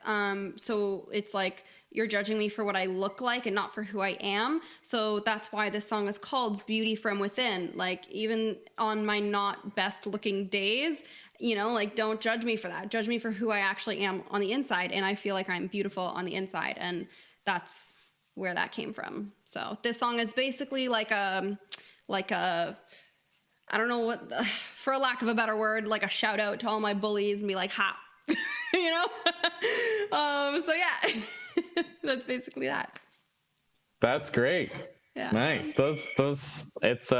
So it's like, you're judging me for what I look like and not for who I am. So that's why this song is called Beauty from Within. Like, even on my not best looking days, you know, like, don't judge me for that. Judge me for who I actually am on the inside. And I feel like I'm beautiful on the inside. And that's where that came from. So this song is basically like a, I don't know what, for a lack of a better word, like a shout out to all my bullies and be like, ha, you know? So yeah, that's basically that. That's great. Yeah. Nice. Those, it's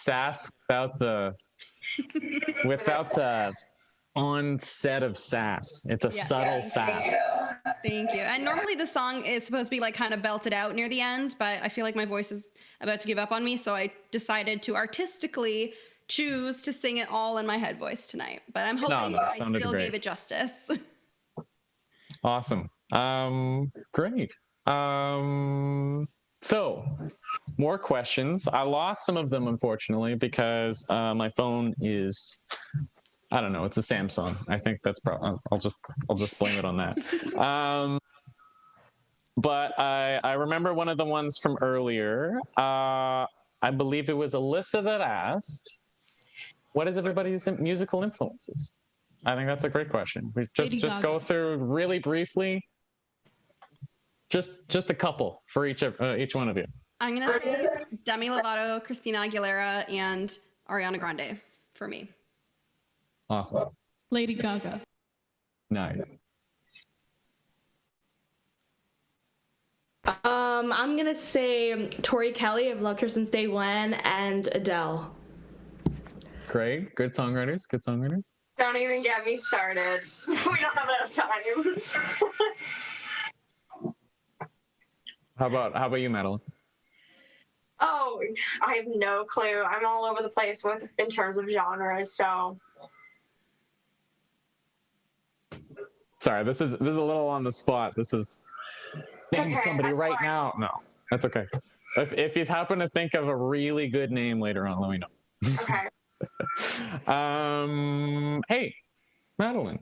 sass without the onset of sass. It's a subtle sass. Thank you. And normally the song is supposed to be like kind of belted out near the end, but I feel like my voice is about to give up on me, so I decided to artistically choose to sing it all in my head voice tonight. But I'm hoping I still gave it justice. Awesome. Great. So, more questions. I lost some of them, unfortunately, because my phone is, I don't know, it's a Samsung. I think that's probably, I'll just blame it on that. But I remember one of the ones from earlier. I believe it was Alyssa that asked, what is everybody's musical influences? I think that's a great question. We just go through really briefly, just a couple for each one of you. I'm gonna say Demi Lovato, Christina Aguilera, and Ariana Grande for me. Awesome. Lady Gaga. Nice. I'm gonna say Tori Kelly. I've loved her since day one, and Adele. Great. Good songwriters. Good songwriters. Don't even get me started. We don't have enough time. How about you, Madeline? Oh, I have no clue. I'm all over the place in terms of genres, so. Sorry, this is a little on the spot. This is name somebody right now. No, that's okay. If you happen to think of a really good name later on, let me know. Okay. Hey, Madeline.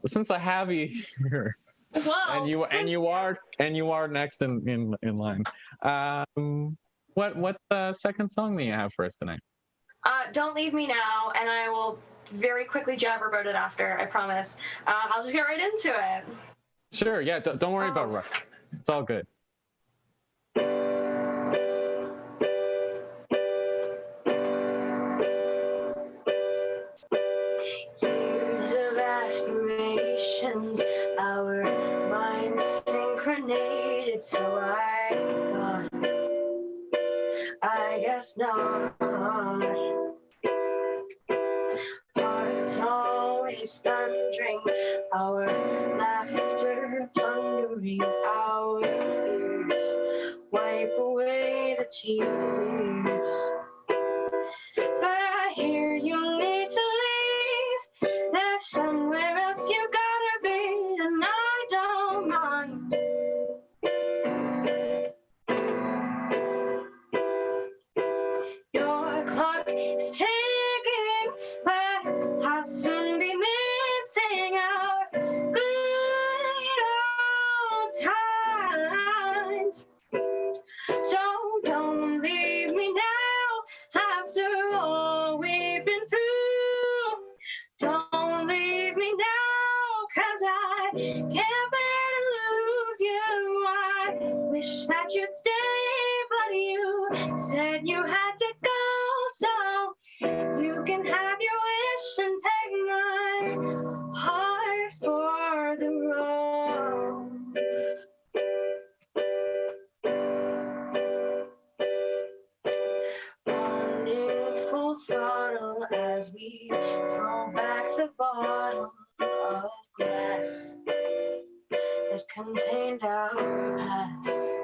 Since I have you here, Whoa, and you are next in line. What's the second song that you have for us tonight? Don't Leave Me Now, and I will very quickly jabber about it after, I promise. I'll just get right into it. Sure, yeah, don't worry about rush. It's all good. Years of aspirations, our minds synchronated, so I thought, I guess not. Hearts always thundering, our laughter plundering our fears, wipe away the tears. But I hear you need to leave, there's somewhere else you gotta be, and I don't mind. Your clock is ticking, but I'll soon be missing our good old times. So don't leave me now, after all we've been through. Don't leave me now, 'cause I can't bear to lose you. I wish that you'd stay, but you said you had to go, so you can have your wish and take my heart for the road. Running full throttle as we throw back the bottle of glass that contained our past.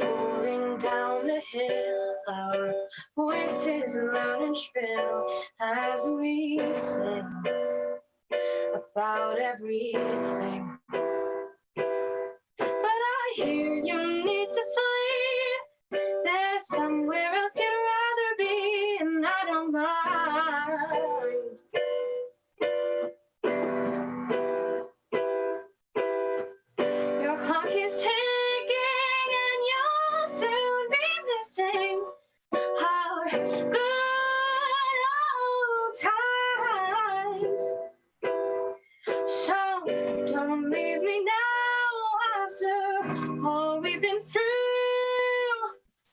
Rolling down the hill, our voices loud and shrill as we sing about everything. But I hear you need to flee, there's somewhere else you'd rather be, and I don't mind. Your clock is ticking, and you'll soon be missing our good old times. So don't leave me now, after all we've been through.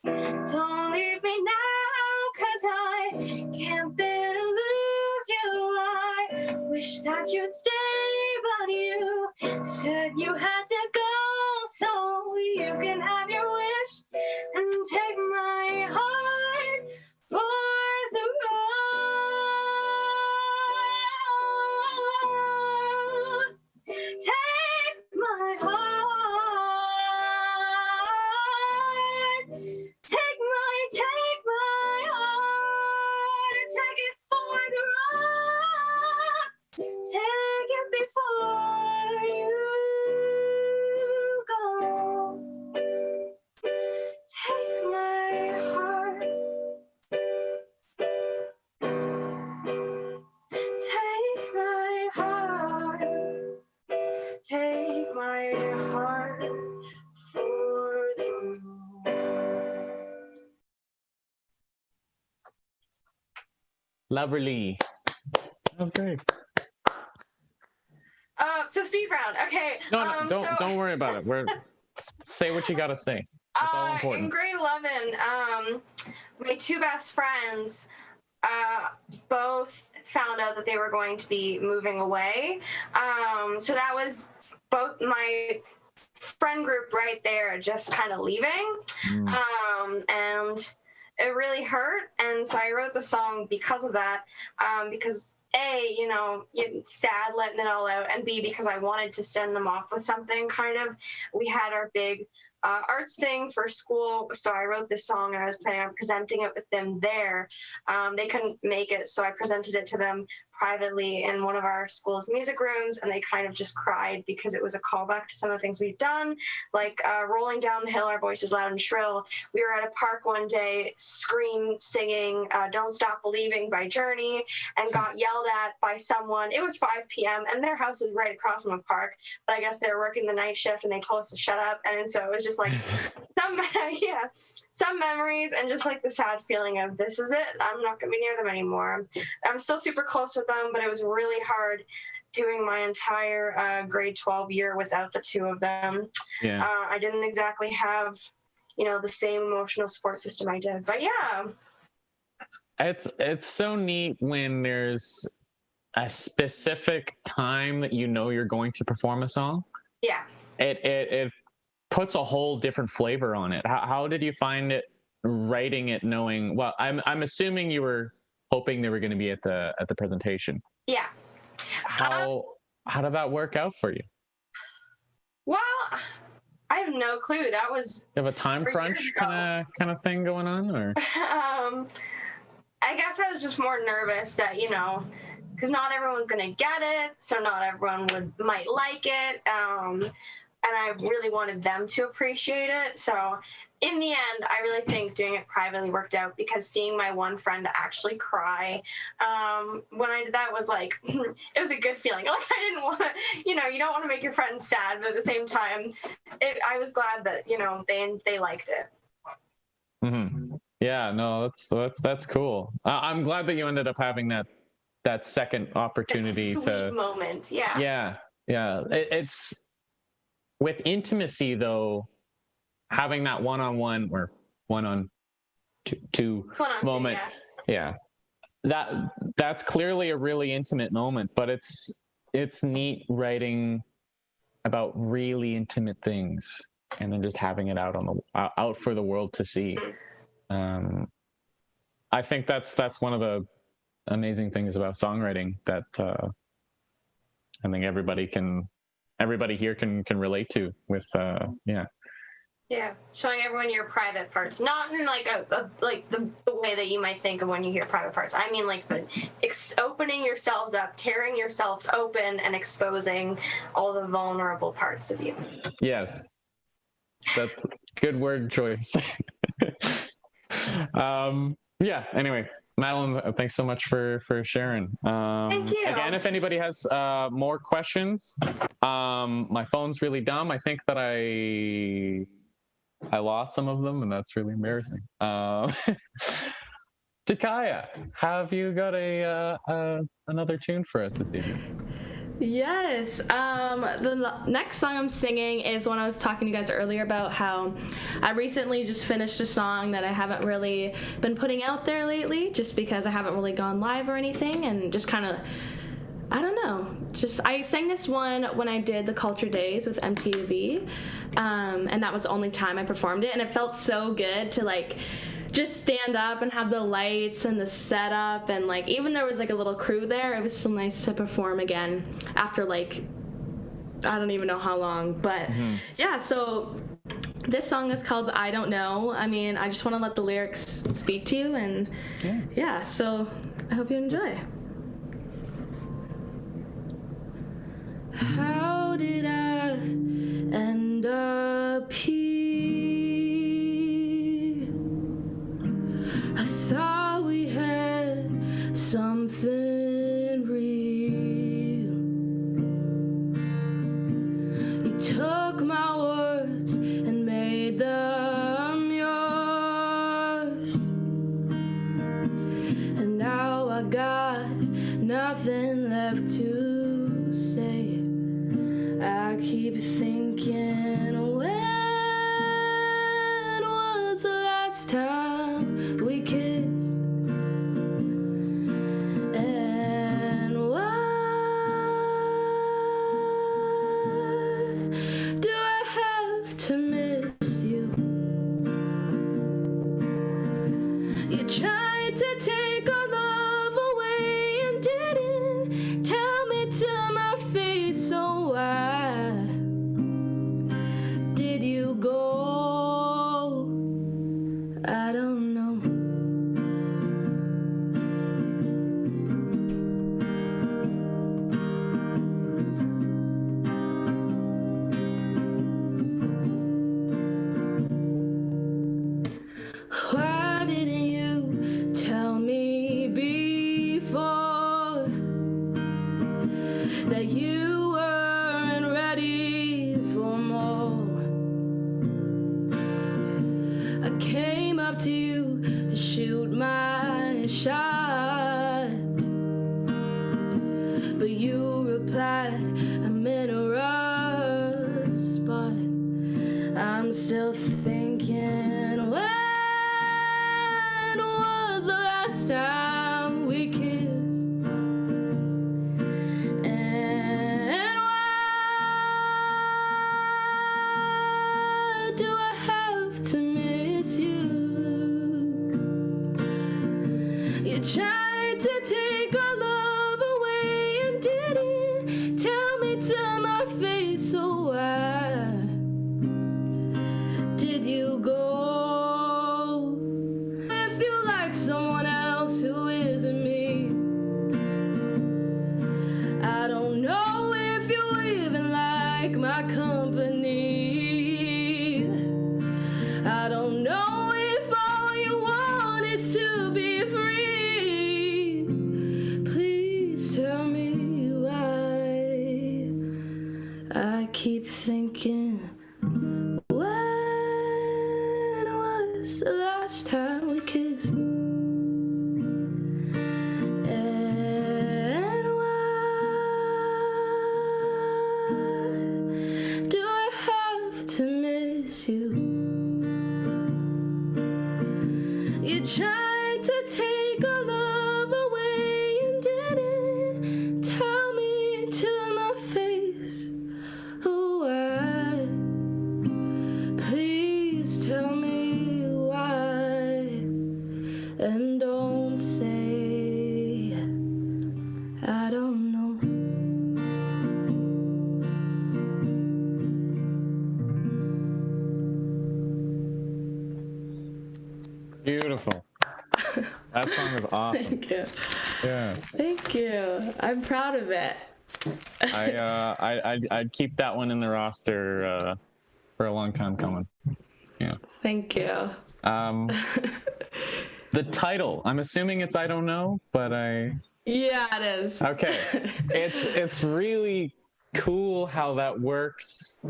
Don't leave me now, 'cause I can't bear to lose you. I wish that you'd stay, but you said you had to go, so you can have your wish and take my heart for the road. Lovely. That was great. So speed round. Okay. No, don't worry about it. Say what you gotta say. It's all important. In grade 11, my two best friends both found out that they were going to be moving away. So that was both my friend group right there, just kind of leaving. And it really hurt. And so I wrote the song because of that, because A, it's sad letting it all out, and B, because I wanted to send them off with something kind of. We had our big arts thing for school, so I wrote this song and I was planning on presenting it with them there. They couldn't make it, so I presented it to them privately in one of our school's music rooms, and they kind of just cried because it was a callback to some of the things we've done, like rolling down the hill, our voices loud and shrill. We were at a park one day, singing Don't Stop Believing by Journey, and got yelled at by someone. It was 5 p.m. and their house is right across from a park, but I guess they were working the night shift and they told us to shut up. And so it was just like some memories, and just like the sad feeling of, this is it, I'm not gonna be near them anymore. I'm still super close with them, but it was really hard doing my entire grade 12 year without the two of them. I didn't exactly have the same emotional support system I did, but yeah. It's so neat when there's a specific time that you're going to perform a song. Yeah. It puts a whole different flavor on it. How did you find it writing it, knowing, well, I'm assuming you were hoping they were going to be at the presentation. Yeah. How did that work out for you? Well, I have no clue. That was, you have a time crunch kind of thing going on, or? I guess I was just more nervous that, because not everyone's going to get it, so not everyone might like it, and I really wanted them to appreciate it. So in the end, I really think doing it privately worked out, because seeing my one friend actually cry when I did that was like, it was a good feeling. Like, I didn't want to, you don't want to make your friends sad, but at the same time, I was glad that, they liked it. Mm-hmm. Yeah, no, that's cool. I'm glad that you ended up having that second opportunity to moment. Yeah. Yeah. It's with intimacy though, having that one-on-one or one-on-two moment. Yeah. That's clearly a really intimate moment, but it's neat writing about really intimate things and then just having it out for the world to see. I think that's one of the amazing things about songwriting that I think everybody here can relate to with Yeah, showing everyone your private parts, not in like the way that you might think of when you hear private parts. I mean, like opening yourselves up, tearing yourselves open, and exposing all the vulnerable parts of you. Yes, that's good word choice. Yeah. Anyway, Madeline, thanks so much for sharing. Thank you. Again, if anybody has more questions, my phone's really dumb. I think that I lost some of them, and that's really embarrassing. Tkaia, have you got another tune for us this evening? Yes. The next song I'm singing is one I was talking to you guys earlier about, how I recently just finished a song that I haven't really been putting out there lately, just because I haven't really gone live or anything, and just kind of, I don't know, I sang this one when I did the Culture Days with MTV, and that was the only time I performed it, and it felt so good to just stand up and have the lights and the setup, and even there was a little crew there. It was so nice to perform again after I don't even know how long, but yeah, so this song is called I Don't Know. I mean, I just want to let the lyrics speak to you, and yeah, so I hope you enjoy. How did I end up here? I thought we had something real. You took my words and made them yours, and now I got Why didn't you tell me before that you weren't ready for more? I came up to you to shoot my shot, but you replied, I'm in a rough spot. I'm still thinking, when was the last time we kissed? And why do I have to miss you? You tried to take our love away and didn't tell me to my face, so why did you go? If you like someone else who isn't me, I don't know if you even like my company. I don't know if all you want is to be free. Please tell me why I keep thinking, when was the last time we kissed? And why do I have to miss you? You tried to take our love away and didn't tell me to my face who I. Please tell me why, and don't say I don't know. Beautiful. That song is awesome. Thank you. Yeah. Thank you. I'm proud of it. I'd keep that one in the roster for a long time coming. Yeah. Thank you. The title, I'm assuming it's I Don't Know, but Yeah, it is. okay. It's really cool how that works.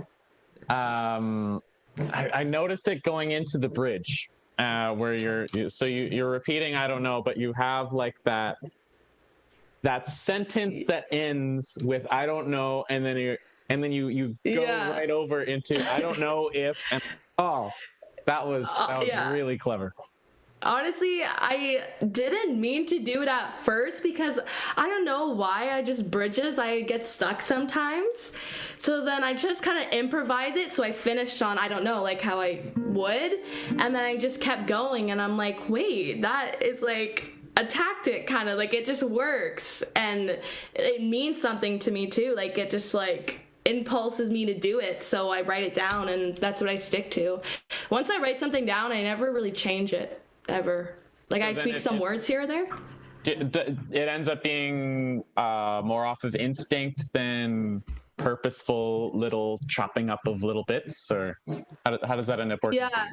I noticed it going into the bridge, where you're repeating I don't know, but you have like that sentence that ends with I don't know, and then you go right over into I don't know if, and that was really clever. Honestly, I didn't mean to do it at first because I don't know why I get stuck sometimes. So then I just kind of improvise it. So I finished on I don't know, like how I would. And then I just kept going and I'm like, wait, that is like a tactic kind of, like it just works. And it means something to me too. Like it just like impulses me to do it. So I write it down and that's what I stick to. Once I write something down, I never really change it. Ever. Like I tweak some words here or there. It ends up being more off of instinct than purposeful little chopping up of little bits, or how does that end up working? Yeah.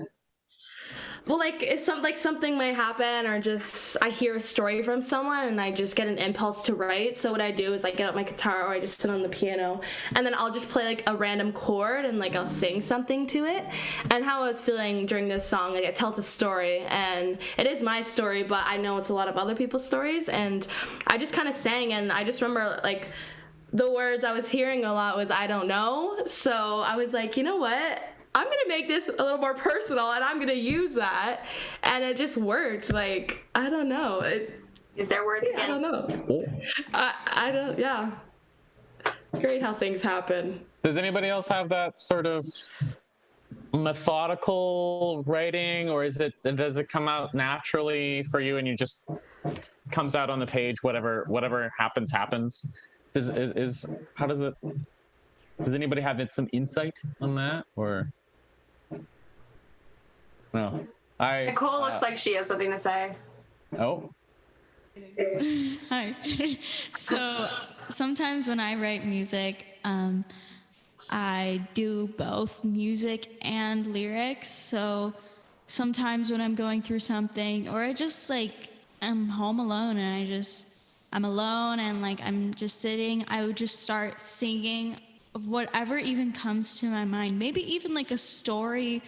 Well, like if something might happen, or just I hear a story from someone and I just get an impulse to write. So what I do is I get out my guitar or I just sit on the piano and then I'll just play like a random chord and like I'll sing something to it. And how I was feeling during this song, like it tells a story and it is my story, but I know it's a lot of other people's stories. And I just kind of sang and I just remember like the words I was hearing a lot was I don't know. So I was like, you know what? I'm going to make this a little more personal and I'm going to use that. And it just worked. Like, I don't know. Is there words again? I don't know. I don't, yeah. It's great how things happen. Does anybody else have that sort of methodical writing, or does it come out naturally for you and you just comes out on the page, whatever happens? Does anybody have some insight on that, or no? Nicole looks like she has something to say. Oh. Hi. So sometimes when I write music, I do both music and lyrics. So sometimes when I'm going through something, or I just like I'm home alone and I'm alone and like I'm just sitting, I would just start singing of whatever even comes to my mind. Maybe even like a story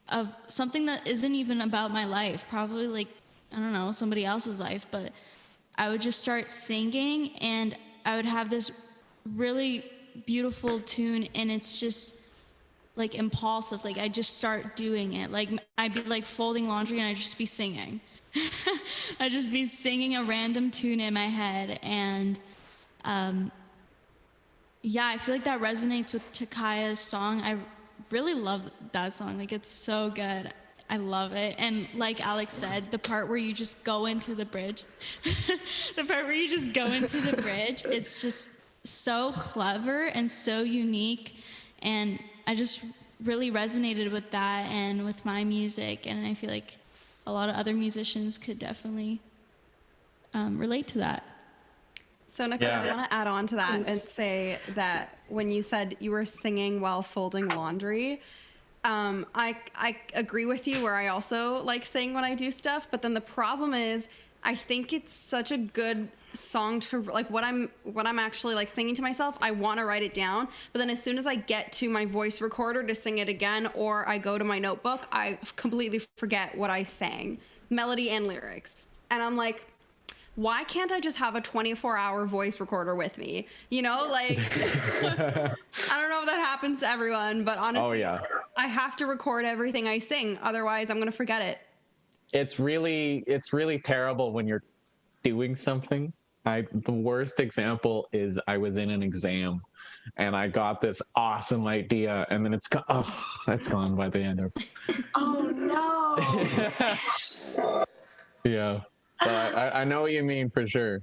of something that isn't even about my life, probably like, I don't know, somebody else's life, but I would just start singing and I would have this really beautiful tune, and it's just like impulsive. Like I just start doing it. Like I'd be like folding laundry and I'd just be singing. I'd just be singing a random tune in my head. And yeah, I feel like that resonates with Tkaia's song. I really love that song. Like it's so good. I love it. And like Alex said, the part where you just go into the bridge, it's just so clever and so unique. And I just really resonated with that and with my music. And I feel like a lot of other musicians could definitely relate to that. So Nicole, I want to add on to that and say that when you said you were singing while folding laundry, I agree with you where I also like sing when I do stuff, but then the problem is I think it's such a good song to like what I'm actually like singing to myself. I want to write it down, but then as soon as I get to my voice recorder to sing it again, or I go to my notebook, I completely forget what I sang, melody and lyrics. And I'm like, why can't I just have a 24-hour voice recorder with me? You know, like, I don't know if that happens to everyone, but honestly, I have to record everything I sing. Otherwise, I'm going to forget it. It's really terrible when you're doing something. The worst example is I was in an exam and I got this awesome idea and then it's gone by the end of it. Oh, no. Yeah. But I know what you mean for sure.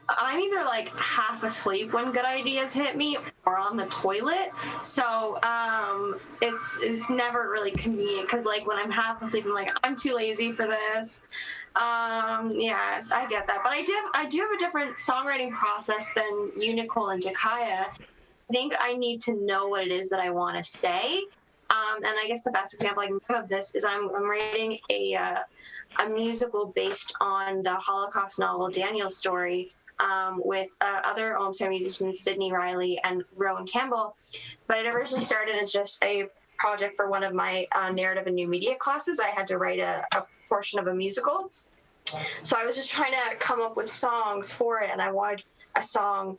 I'm either like half asleep when good ideas hit me or on the toilet. So it's never really convenient because like when I'm half asleep, I'm like, I'm too lazy for this. Yes, I get that. But I do have a different songwriting process than you, Nicole, and Tkaia. I think I need to know what it is that I want to say. And I guess the best example I can give of this is I'm writing a musical based on the Holocaust novel Daniel's Story with other OMCI musicians, Sydney Riley and Rowan Campbell. But it originally started as just a project for one of my narrative and new media classes. I had to write a portion of a musical. So I was just trying to come up with songs for it, and I wanted a song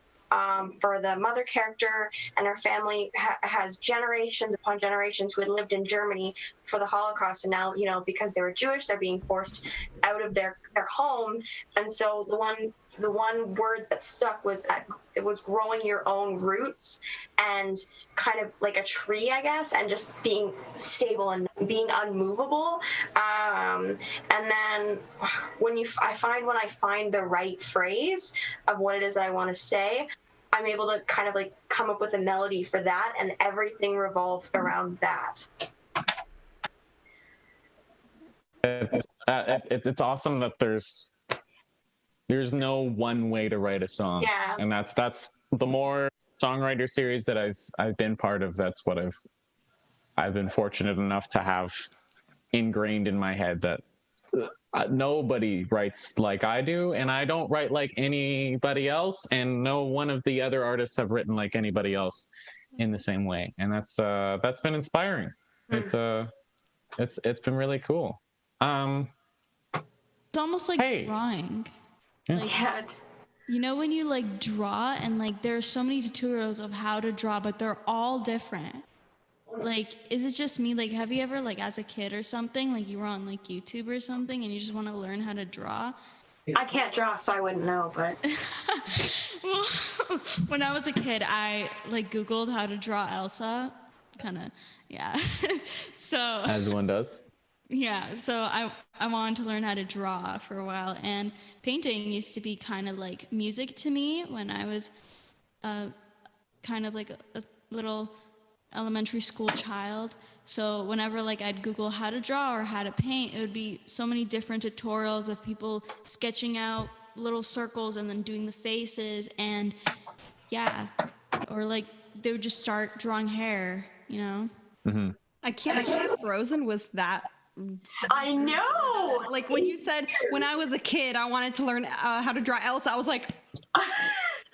for the mother character, and her family has generations upon generations who had lived in Germany for the Holocaust, and now, you know, because they were Jewish, they're being forced out of their home. And so the one word that stuck was that it was growing your own roots and kind of like a tree, I guess, and just being stable and being unmovable. And then when I find the right phrase of what it is that I want to say, I'm able to kind of like come up with a melody for that, and everything revolves around that. It's awesome that there's no one way to write a song. Yeah. And that's the more songwriter series that I've been part of, that's what I've been fortunate enough to have ingrained in my head, that nobody writes like I do, and I don't write like anybody else, and no one of the other artists have written like anybody else in the same way. And that's been inspiring. It's been really cool. It's almost like drawing. Yeah. Like, you know, when you like draw and like there are so many tutorials of how to draw, but they're all different. Like, is it just me? Like, have you ever, like, as a kid or something, like, you were on, like, YouTube or something and you just want to learn how to draw? I can't draw, so I wouldn't know, but... Well, when I was a kid, I, like, Googled how to draw Elsa. Kind of, yeah. So... As one does. Yeah, so I wanted to learn how to draw for a while. And painting used to be kind of like music to me when I was kind of like a little... elementary school child. So whenever like I'd Google how to draw or how to paint, it would be so many different tutorials of people sketching out little circles and then doing the faces, and or like they would just start drawing hair, you know. Mm-hmm. I can't believe Frozen was that I know. Like when you said, when I was a kid, I wanted to learn how to draw Elsa. I was like,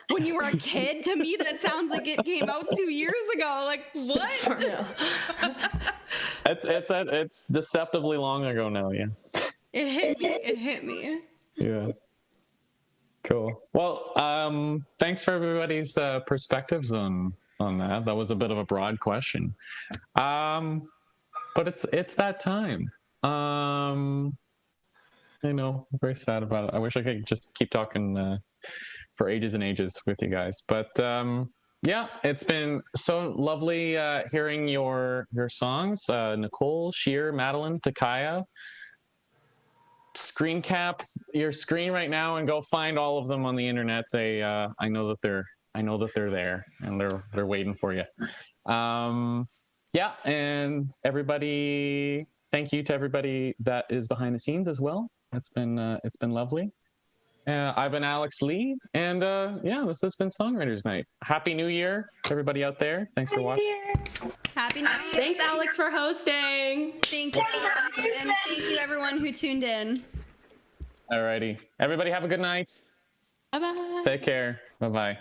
when you were a kid, to me, that sounds like it came out 2 years ago. Like, what? It's deceptively long ago now. Yeah. It hit me. It hit me. Yeah. Cool. Well, thanks for everybody's perspectives on that. That was a bit of a broad question, but it's that time. I'm very sad about it. I wish I could just keep talking for ages and ages with you guys, but yeah, it's been so lovely hearing your songs, Nicole, Shir, Madeline, Tkaia. Screen cap your screen right now and go find all of them on the internet. They I know that they're there and they're waiting for you. Yeah, and everybody, thank you to everybody that is behind the scenes as well. It's been lovely. I've been Alex Lee, and yeah, this has been Songwriters Night. Happy New Year, everybody out there. Thanks for watching. Happy New Year. Thanks, Alex, for hosting. Thank you, and thank you everyone who tuned in. Alrighty, everybody have a good night. Bye-bye. Take care. Bye-bye.